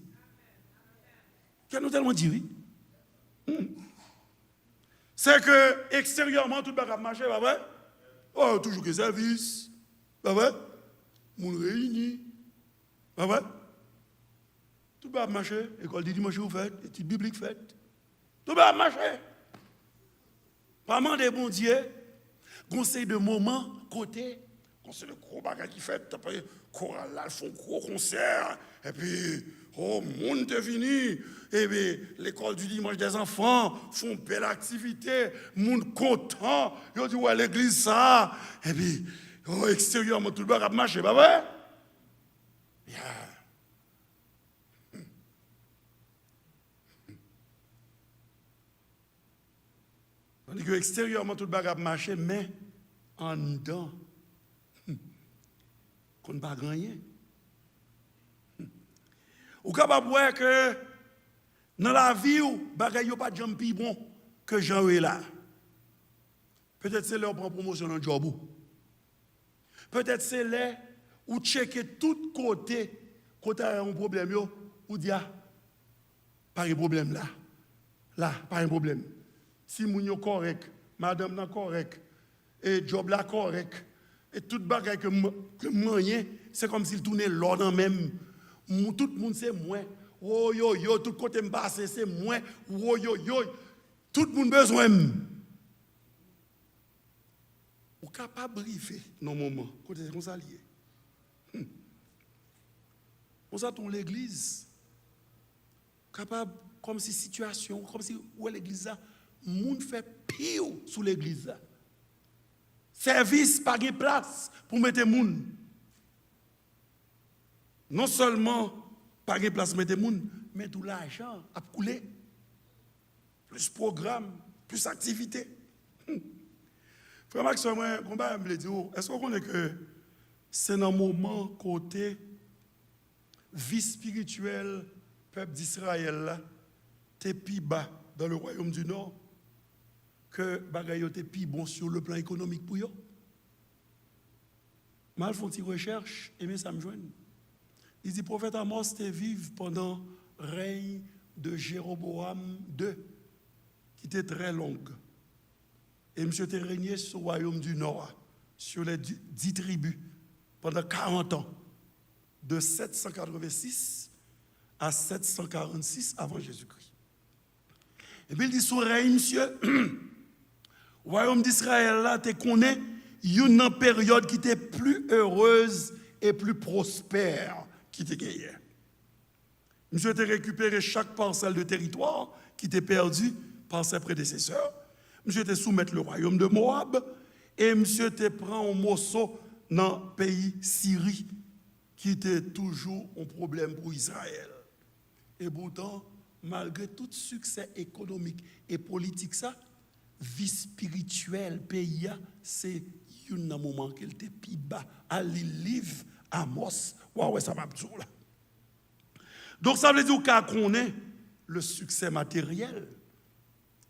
Que nous tellement dit oui. C'est que extérieurement, tout le monde a marché, pas vrai? Oh, toujours que service, pas vrai? Moun réuni, pas vrai? Tout le monde a marché, école du dimanche vous faites, études bibliques faites. Tout le monde a marché. Pas demander bon Dieu, conseil de moment, côté, conseil de gros bagages qui fait, après, chorale là, ils font gros concert, et puis, oh, monde est venu, et puis, l'école du dimanche des enfants, font belle activité, monde content, ils disent, ouais, l'église ça, et puis, oh, extérieurement, tout le monde a marché, pas vrai? Yeah. Tandis que extérieurement, tout le monde a marché, mais en dedans, qu'on ne pas gagner. Ou capable de voir que dans la vie, bagay yo pas de jambe bon que Jean est là. Peut-être c'est là où prend promotion dans le job. Peut-être c'est là où checker tout côté quand a un problème yo ou dire pas de problème là. Là, pas un problème. Si moun yo correct, madame nan correct et job là correct et tout bagay que moyen, c'est comme s'il tournait l'ordre même. Tout le monde c'est moi. Oh yo yo, tout côté me passe c'est moi. Oh yo yo, tout le monde besoin. Ou capable briefer dans moment côté comme ça lié. On ça ton l'église capable comme si situation comme si où l'église là monde fait pire sous l'église là. Service pas de place pour mettre moun. Non seulement pas de place pour mettre moun, mais tout l'argent a coulé. Plus programme, plus activité. Frère Max, moi, combat me dit, est-ce qu'on connaît que c'est dans le moment côté vie spirituelle peuple d'Israël là, t'es plus bas dans le royaume du Nord que bagay yo t'es plus bon sur le plan économique pour yo. Mal font une recherche et mais ça me joigne. Il dit prophète Amos était vivre pendant le règne de Jéroboam II qui était très longue. Et monsieur était régné sur le royaume du Nord sur les 10 tribus pendant 40 ans de 786 à 746 avant Jésus-Christ. Et puis il dit sur le règne monsieur le royaume d'Israël là te connaît une période qui était plus heureuse et plus prospère qui était gagné. Monsieur était récupéré chaque parcelle de territoire qui était perdu par ses prédécesseurs. Monsieur était soumettre le royaume de Moab et monsieur était prend un morceau dans le pays Syrie qui était toujours un problème pour Israël. Et pourtant, malgré tout succès économique et politique ça, vie spirituelle pays c'est un moment qu'elle était plus bas à livre Amos. Ouais ça m'a dit là. Donc ça veut dire qu'on connaît le succès matériel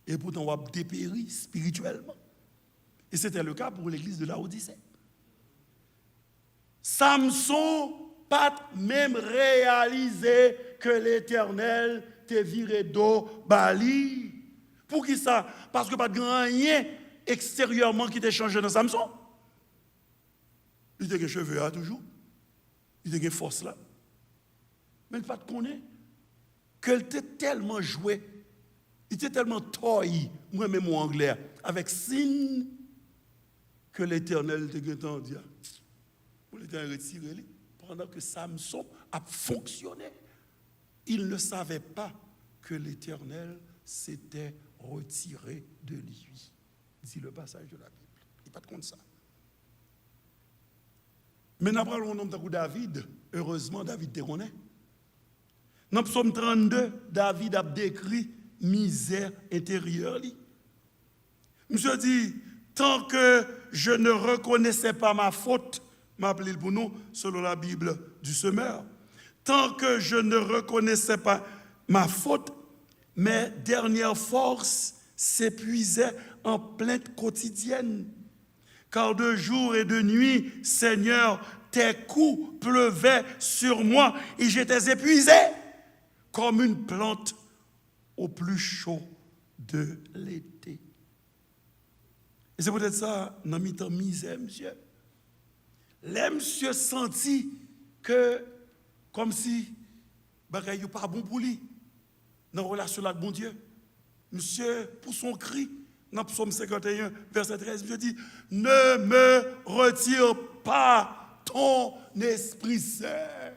et pourtant on va dépérir spirituellement. Et c'était le cas pour l'église de Laodicée. Samson pas même réalisé que l'Éternel te viré d'eau Bali. Pour qui ça? Parce que pas de rien extérieurement qui t'a changé dans Samson. Il a des cheveux là toujours. Il a des force là. Mais il pas de connaître qu'elle était tellement joué. Il était tellement toy, moi-même en anglais, avec signe que l'Éternel te dit pour l'Éternel retirer pendant que Samson a fonctionné. Il ne savait pas que l'Éternel s'était retiré de lui. Dit le passage de la Bible. Il n'y a pas de compte ça. Maintenant, parlons au nom de David. Heureusement, David te connaît. Dans le psaume 32, David a décrit misère intérieure. Monsieur dit, tant que je ne reconnaissais pas ma faute, m'appelez pour nous, selon la Bible du semeur, tant que je ne reconnaissais pas ma faute, mes dernières forces s'épuisaient en plainte quotidienne. Car de jour et de nuit, Seigneur, tes coups pleuvaient sur moi et j'étais épuisé comme une plante au plus chaud de l'été. Et c'est peut-être ça, dans mi-temps misère, monsieur. Là, monsieur senti que, comme si, bagay n'est pas bon pour lui, dans la relation avec bon Dieu. Monsieur, pour son cri, dans Psaume 51, verset 13, Dieu dit, ne me retire pas ton Esprit Saint.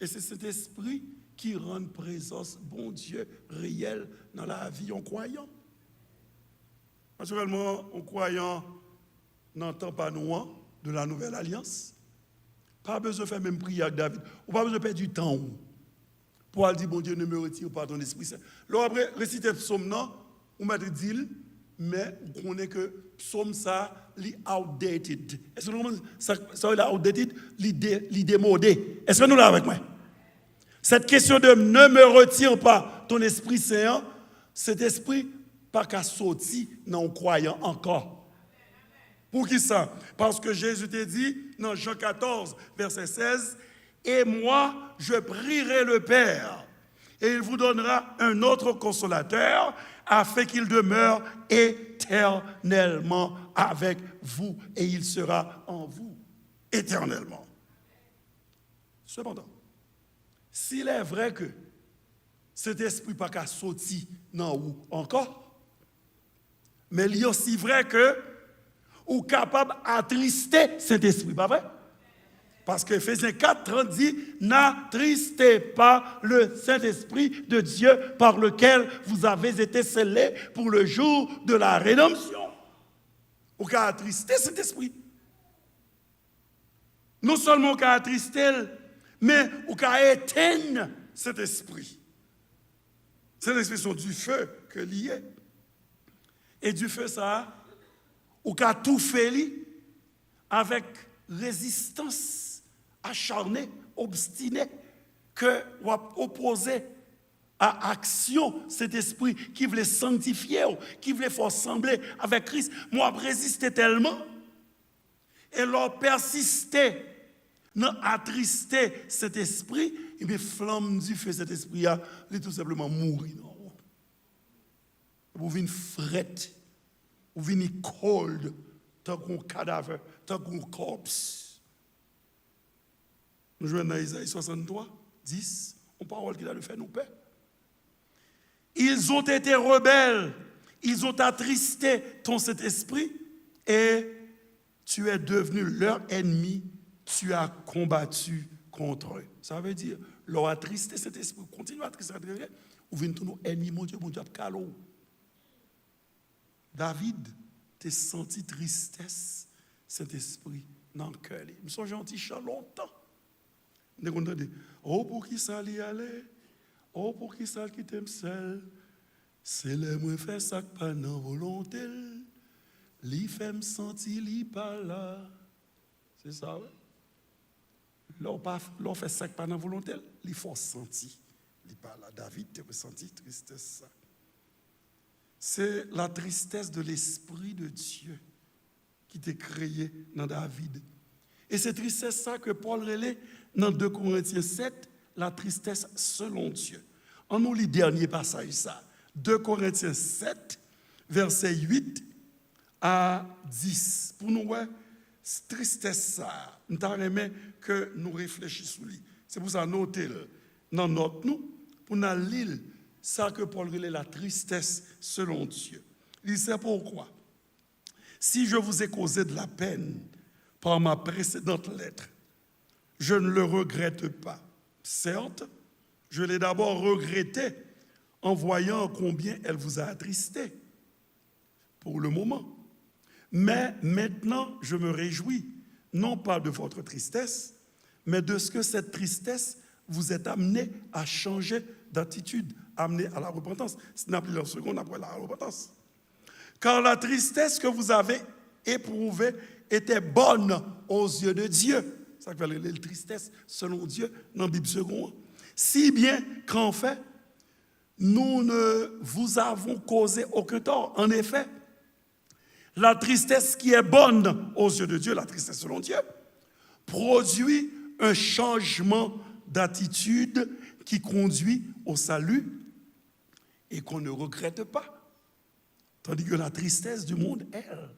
Et c'est cet esprit qui rend présence, bon Dieu, réel dans la vie en croyant. Naturellement, en croyant, n'entend pas nous de la nouvelle alliance. Pas besoin de faire même prier avec David. Ou pas besoin de perdre du temps. Pour dire, bon Dieu, ne me retire pas ton Esprit Saint. Alors après, réciter le psaume, non, on m'a dit, mais on connaît que psaume ça, li outdated. Est-ce que nous ça est outdated, li démodé. Est-ce que nous là avec moi? Cette question de ne me retire pas ton Esprit Saint, cet esprit pas qu'à sortir non croyant encore. Pour qui ça? Parce que Jésus t'a dit dans Jean 14, verset 16, et moi, je prierai le Père, et il vous donnera un autre consolateur, afin qu'il demeure éternellement avec vous, et il sera en vous éternellement. Cependant, s'il est vrai que cet esprit pas qu'à sortir non ou encore, mais il est aussi vrai que ou capable d'attrister cet esprit, pas vrai? Parce que Ephésiens 4, 30 dit, n'attristez pas le Saint-Esprit de Dieu par lequel vous avez été scellés pour le jour de la rédemption. Ou qu'à attrister cet esprit. Non seulement qu'à attrister, mais ou qu'à éteindre cet esprit. C'est l'expression du feu que lié. Et du feu, ça, ou qu'à tout faire avec résistance acharnée, obstinée, que ou opposé à action cet esprit qui voulait sanctifier, qui voulait faire sembler avec Christ. Moi, résister tellement et leur persister, non attrister cet esprit, et bien flamme du feu cet esprit a, il est tout simplement mourir. Vous venez frette, vous venez cold, tant qu'on cadavre, tant qu'on corpse. Nous jouons dans Isaïe 63, 10, on parole qu'il a le fait nous paix. Ils ont été rebelles, ils ont attristé ton cet esprit et tu es devenu leur ennemi, tu as combattu contre eux. Ça veut dire, leur attristé cet esprit, continue à attrister cet esprit, ou venez tous nos ennemis, mon Dieu, calou. David, t'es senti tristesse, cet esprit dans le cœur. Ils sont gentils chant longtemps. Nous avons dit, oh pour qui ça y aller, oh pour qui ça qui t'aime seul, c'est le moi fait ça pas non volonté, li fait me sentir li pas là. C'est ça, ouais? L'on fait ça pas non volonté, li faut sentir li pas là. David te ressenti tristesse ça. C'est la tristesse de l'Esprit de Dieu qui t'est créé dans David. Et c'est tristesse ça que Paul relève dans 2 Corinthiens 7, la tristesse selon Dieu. On nous lit le dernier passage ça. 2 Corinthiens 7, versets 8 à 10. Pour nous, ouais, tristesse ça, nous t'aimerais que nous réfléchissions sur lui. C'est pour ça noter dans notre nous, pour nous lire ça que Paul relève la tristesse selon Dieu. Il sait pourquoi. Si je vous ai causé de la peine par ma précédente lettre, je ne le regrette pas. Certes, je l'ai d'abord regretté en voyant combien elle vous a attristé pour le moment. Mais maintenant, je me réjouis, non pas de votre tristesse, mais de ce que cette tristesse vous est amenée à changer d'attitude, amenée à la repentance. Ce n'est plus la seconde après la repentance. Car la tristesse que vous avez éprouvée était bonne aux yeux de Dieu. Ça veut dire la tristesse selon Dieu dans la Bible seconde. Si bien qu'en fait, nous ne vous avons causé aucun tort. En effet, la tristesse qui est bonne aux yeux de Dieu, la tristesse selon Dieu, produit un changement d'attitude qui conduit au salut et qu'on ne regrette pas. Tandis que la tristesse du monde, elle,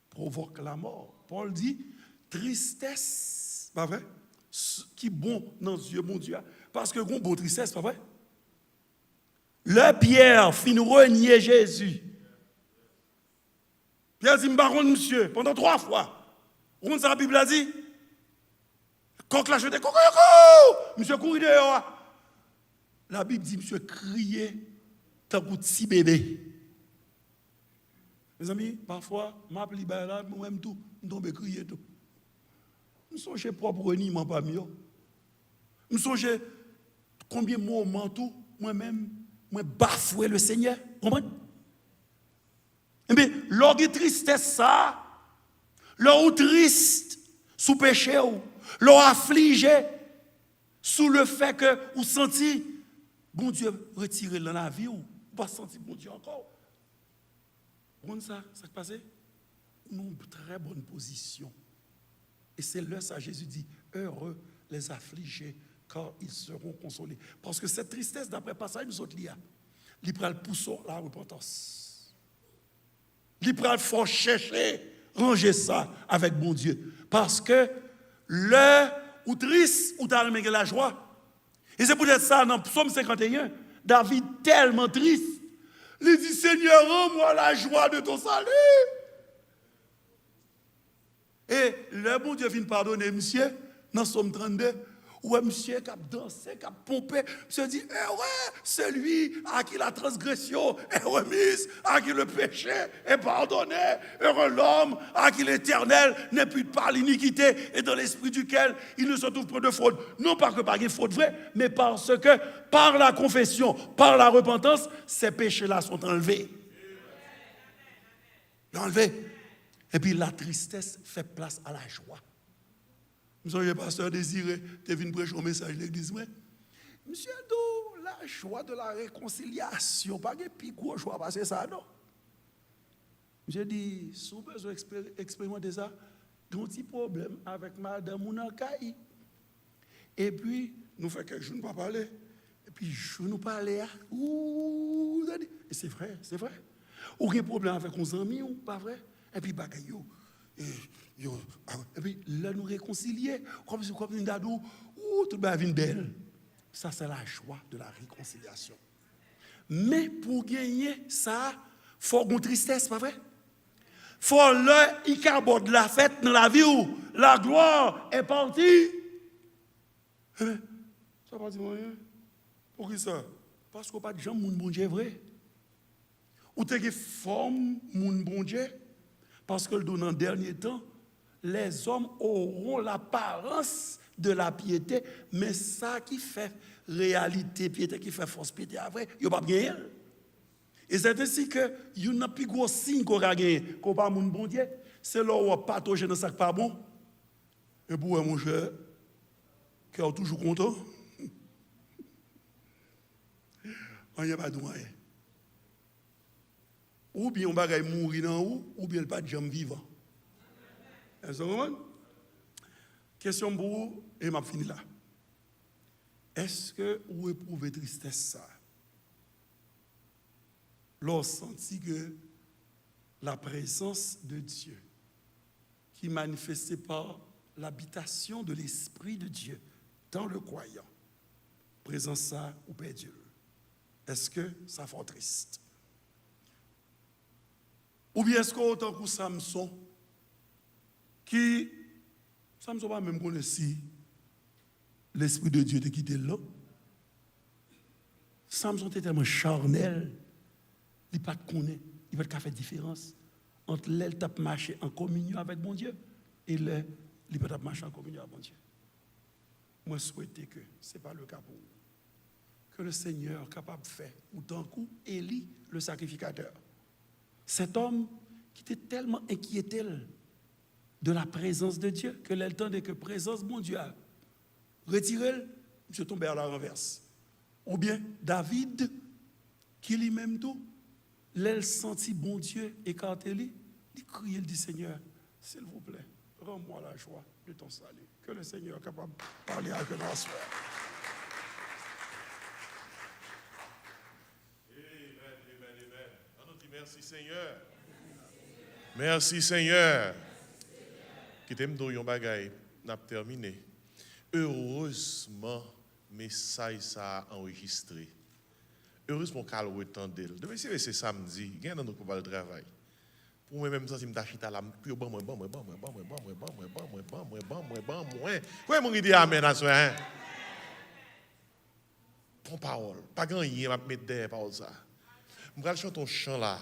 provoque la mort. Paul dit, tristesse, pas vrai? Qui bon dans les yeux, mon Dieu. Parce que bon tristesse, pas vrai? Le Pierre fin renier Jésus. Pierre dit, baron monsieur, pendant 3 fois. Vous comprenez ça, la Bible a dit? Coq l'a jeté, coco, monsieur courit dehors. La Bible dit, monsieur criait, tant que petit bébé. Mes amis, parfois, m'appelle là, moi-même tout, je tombe crier tout. Je songe propre reniement pas mieux. Je songe combien de moments tout, moi-même, moi bafouer le Seigneur. Comprenez? Mais l'orgue tristesse ça, l'or triste sous péché ou, l'or affligé sous le fait que vous sentez bon Dieu retiré dans la vie ou pas sentir bon Dieu encore. Bon ça qui passe, nous avons une très bonne position. Et c'est là ça Jésus dit, heureux les affligés, car ils seront consolés. Parce que cette tristesse, d'après le passage, nous autres, il prend le pousson à la repentance. Il prend le fort chercher, ranger ça avec bon Dieu. Parce que le ou triste, ou t'as aimé la joie. Et c'est peut-être ça, dans Psaume 51, David tellement triste, il dit, Seigneur, rends-moi la joie de ton salut. Et le bon Dieu vient pardonner, monsieur, dans Psaume 32, ouais, monsieur qui a dansé, qui a pompé, monsieur dit, ouais, celui à qui la transgression est remise, à qui le péché est pardonné, heureux l'homme à qui l'Éternel n'est plus par l'iniquité et dans l'esprit duquel il ne se trouve pas de fraude. Non pas que par une faute vraie, mais parce que par la confession, par la repentance, ces péchés-là sont enlevés. Enlevés. Et puis la tristesse fait place à la joie. Monsieur le pasteur Désiré, tu es venu prêcher un message de l'église. Monsieur Do, la joie de la réconciliation, pas de plus gros joie, parce que ça, non. J'ai dit, si vous besoin d'expérimenter ça, il y a un petit problème avec madame Mounakaï. Et puis, nous faisons quelques jours, nous ne pas parler. Et puis, je nous parler. Et c'est vrai, c'est vrai. Aucun problème avec nos amis, ou pas vrai? Et puis, bagayou. Et puis, là, nous réconcilier, comme une dadou, tout le monde vient belle. Ça, c'est la joie de la réconciliation. Mais pour gagner ça, il faut une tristesse, pas vrai? Il faut le carbone de la fête dans la vie où la gloire est partie. Ça va pas dire rien. Pour qui ça? Parce qu'on n'a pas de gens, mon bon Dieu vrai. Ou t'es qui forme, mon bon Dieu, parce que dans le dernier temps, les hommes auront l'apparence de la piété, mais ça qui fait réalité piété, qui fait force piété après, il n'y a pas gagné. Et c'est ainsi que il n'y a plus gros signe qu'on a gagné, qu'on pas mon bon Dieu, c'est là où on patauge dans ça pas bon. Et pour mon cher, qui est toujours content, on n'y a pas de moyen. Ou bien on va mourir dans ou bien pas de jambe vivant. Est-ce que question pour vous, et m'a fini là. Est-ce que vous éprouvez tristesse ça? Lorsque senti que la présence de Dieu, qui manifestait par l'habitation de l'Esprit de Dieu dans le croyant, présence ça ou pas Dieu? Est-ce que ça fait triste? Ou bien est-ce qu'autant que Samson, qui, Samson pas même connaît si l'Esprit de Dieu te quitté là. Samson était tellement charnel, il pas de connaître, il pas faire différence entre l'aile tape marcher en communion avec mon Dieu et le pas marcher en communion avec mon Dieu. Moi souhaite que ce n'est pas le cas pour vous. Que le Seigneur capable de faire autant coup Élie le sacrificateur. Cet homme qui était tellement inquiété de la présence de Dieu que l'entendait que présence mon Dieu a retiré, je tombé à la renverse. Ou bien David qui lui-même tout, l'elle sentit bon Dieu écarté lui, il criait, il dit Seigneur, s'il vous plaît, rends-moi la joie de ton salut. Que le Seigneur est capable de parler avec nous ce soir. Merci Seigneur. Merci Seigneur. Qui t'aime dans yon bagay, n'a terminé. Heureusement, message ça a enregistré. Heureusement qu'elle retendait. Depuis si c'est samedi, il y a dans notre le travail. Pour moi même ça, si me t'achita là, puis bon. Quoi mon dit amen à ça? Ton parole, pas grand rien m'a mettre derrière parole ça. Je vais chanter un chant là.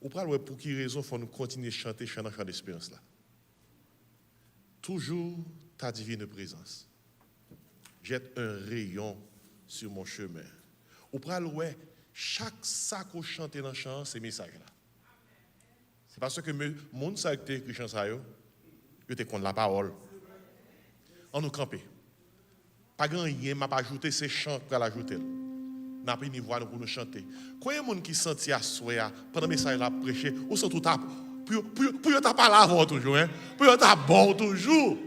Ou pour qui raison faut nous continuer à chanter chant d'espérance là. Toujours ta divine présence. Jette un rayon sur mon chemin. Ou chaque sac qu'on chante dans le chant, c'est message là. C'est parce que le monde qui a écrit chanson, il était contre la parole. On nous camper. Pas grand rien, m'a pas ajouté ces chants pour l'ajouter. N'a pas ni voix pour nous chanter. Combien de monde qui sentit à soya pendant le message là prêcher, ou sont tout à pour ta pas avant toujours hein, pour ta bon toujours.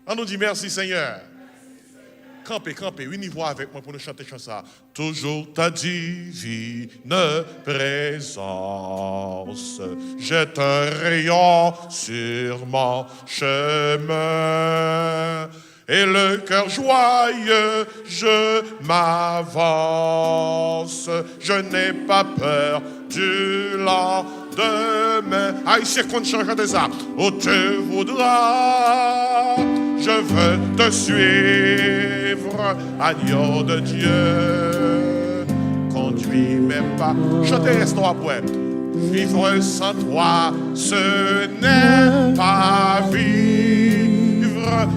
On nous dit merci Seigneur. Campez, oui, ni voix avec moi pour nous chanter chanson. Toujours ta divine présence jette un rayon sur mon chemin. Et le cœur joyeux, je m'avance. Je n'ai pas peur du lendemain. Aïe, c'est qu'on change de ça. Oh, tu voudras, je veux te suivre, agneau de Dieu. Conduis mes pas. Chantez, restons après. Vivre sans toi, ce n'est pas vivre.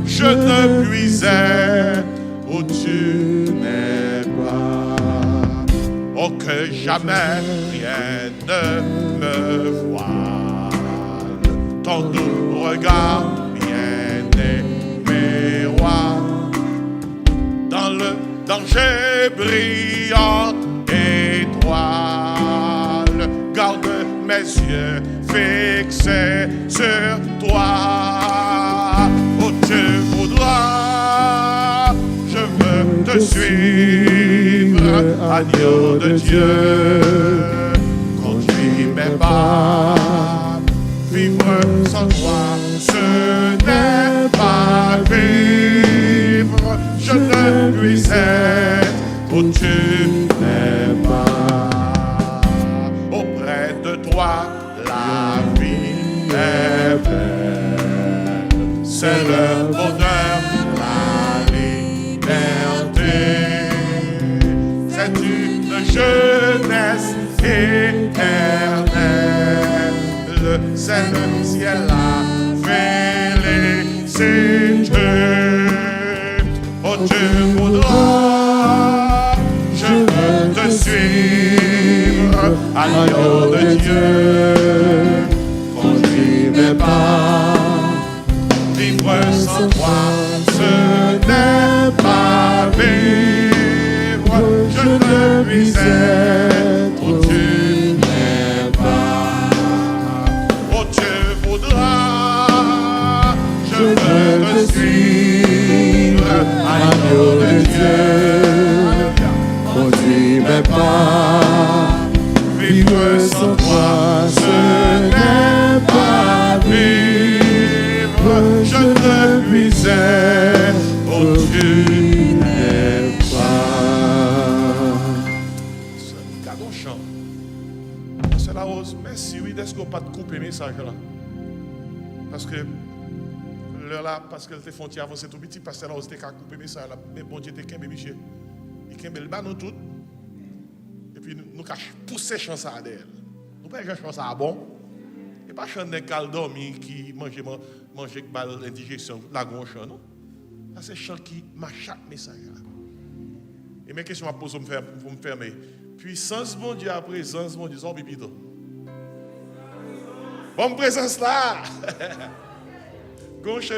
Je ne puisais où tu n'es pas. Oh, que jamais rien ne me voile. Ton doux regard, bien-aimé roi. Dans le danger brillant étoile, garde mes yeux fixés sur toi. Oh, tu voudras, je veux te suivre, agneau de Dieu. Conduis mes pas, vivre sans toi, ce n'est pas vivre. Je ne puis être où tu n'es pas. Auprès de toi, la vie est belle. C'est le bonheur, la liberté. C'est une jeunesse éternelle. C'est le ciel, la félicité. Oh, tu voudras, je veux te suivre, agneau de Dieu. Conduis mes pas. Vivre sans toi, ce n'est pas vivre. Je ne puis être où tu n'es pas. Oh, tu voudras, je veux te suivre, agneau de Dieu. Conduis mes pas. Vivre sans toi, ce n'est pas vivre. Je ne puis être où tu n'es pas. Gardons chant. C'est la rose. Merci, oui, est-ce qu'on pas de couper le message là? Parce que là, parce que les frontières avancent tout petit, parce que la rose était qu'à couper le message là. Mais bon Dieu, t'es qu'un bébé, il qu'un bel nous tout. Et puis nous pousser chant ça à d'elle. Nous pas chant ça à bon. Et pas chanter cal dormi qui mange mal l'indigestion la gon chant non. Ça c'est chant qui m'a chaque message là. Et mes questions à poser pour me fermer. Puissance mon Dieu à présence mon Dieu son pipito. Bonne présence là. Gon chant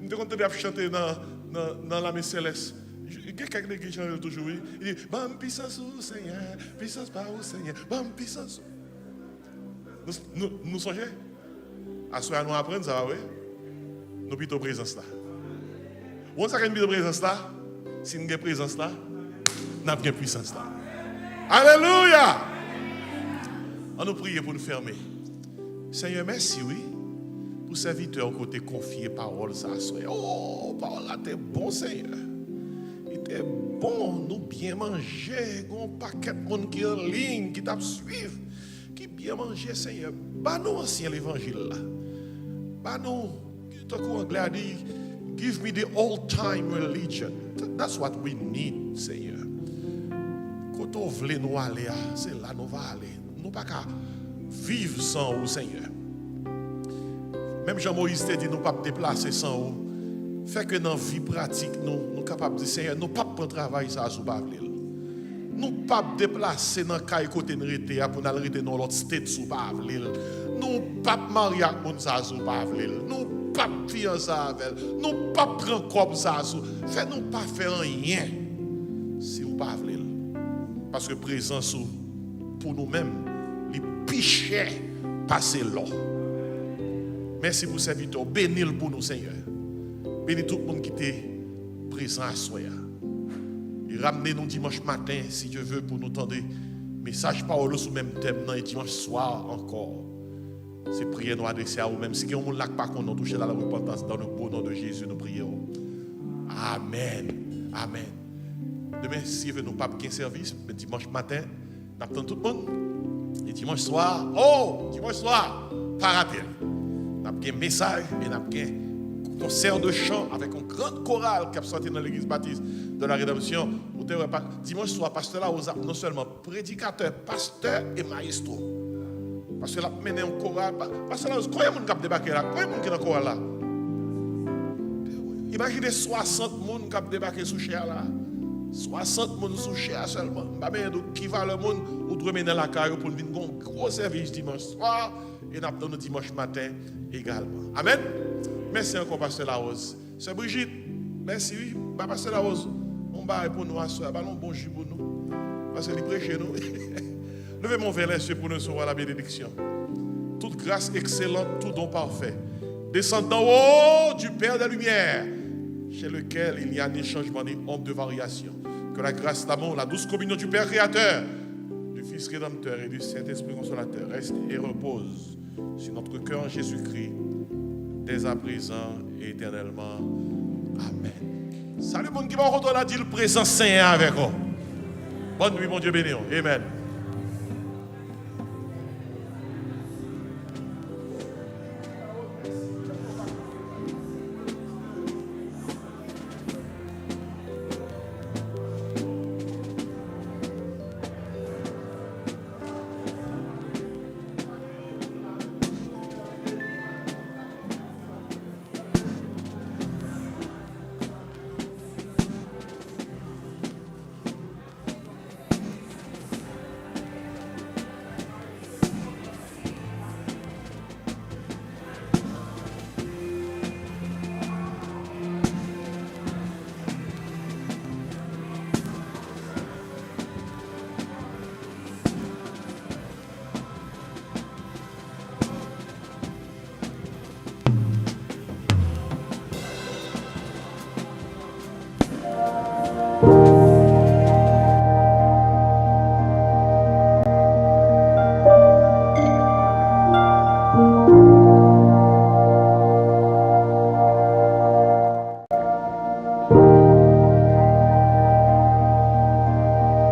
nous devons chanter dans la messe céleste. Quelqu'un qui chante toujours, il dit bonne puissance au Seigneur, puissance par au Seigneur, bonne puissance. Nous songeons? À ce nous apprenons ça, oui? Nous plutôt présence là. On sait qu'il y a présence là. Si nous avons une présence là, nous avons une puissance là. Alléluia! On nous prie pour nous fermer. Seigneur, merci, oui, pour serviteur côté confié parole ça. Oh, parole là, t'es bon, Seigneur. Il était bon, nous bien manger, un paquet de monde qui est en ligne, qui t'a suivi. Qui bien manger, Seigneur. Pas nous ancien l'évangile là. Pas nous, tant qu'anglais a dit, give me the old time religion. That's what we need, Seigneur. Quand on veut nous aller, c'est là nous va aller. Nous pas qu'à vivre sans vous, Seigneur. Même Jean-Moïse t'a dit, nous pas déplacer sans vous. Fait que dans la vie pratique, nous sommes capables de dire, Seigneur, nous ne pouvons pas travailler ça sous Bavlil. Nous ne pouvons pas déplacer dans le cas côté de pour nous arrêter dans l'autre state sous Bavlil. Nous pas marier avec moun sa sou pas vle. Nous pas fiancer avec. Nous pas prendre comme ça sou. Fait nous pas faire rien si ou pas vle. Parce que présence pour nous-mêmes, les pichets passer l'eau. Merci pour serviteur. Bénis-le pour nous, Seigneur. Bénis tout le monde qui était présent à soi. Et ramenez-nous dimanche matin, si Dieu veut, pour nous tendre message parole sous même thème, et dimanche soir encore. C'est prier nous adresser à vous-même. Si quelqu'un n'a pas qu'on touche dans la repentance, dans le beau nom de Jésus, nous prions. Amen. Amen. Demain, si vous n'avez pas de service, dimanche matin, nous attendons tout le monde. Et dimanche soir, pas rater. Nous avons un message et nous avons un concert de chant avec une grande chorale qui a sorti dans l'église baptiste de la Rédemption. Dimanche soir, pasteur là, non seulement prédicateur, pasteur et maestro. Parce que là, mené un chorale. Pasteur là, combien de monde qui a débarqué là? Combien de monde qui est dans le chorale là? Imaginez 60 personnes qui ont débarqué sous chair là. 60 personnes sous chair seulement. Qui va le monde ou doit mener la carrière pour venir un gros service dimanche soir et nous dimanche matin également. Amen. Merci encore, Pasteur Larose. Sœur Brigitte, merci. Pasteur Larose, on va pour nous asseoir. Ballon bonjour pour nous. Parce que il prêche chez nous. Levez mon verre les yeux pour nous recevoir la bénédiction. Toute grâce excellente, tout don parfait. Descend d'en haut du Père des Lumières, chez lequel il n'y a ni changement ni ombre de variation. Que la grâce, l'amour, la douce communion du Père Créateur, du Fils Rédempteur et du Saint-Esprit Consolateur reste et repose sur notre cœur en Jésus-Christ, dès à présent et éternellement. Amen. Salut, mon qui va retourner à dire le présent Saint avec vous. Bonne nuit, mon Dieu béni. Amen.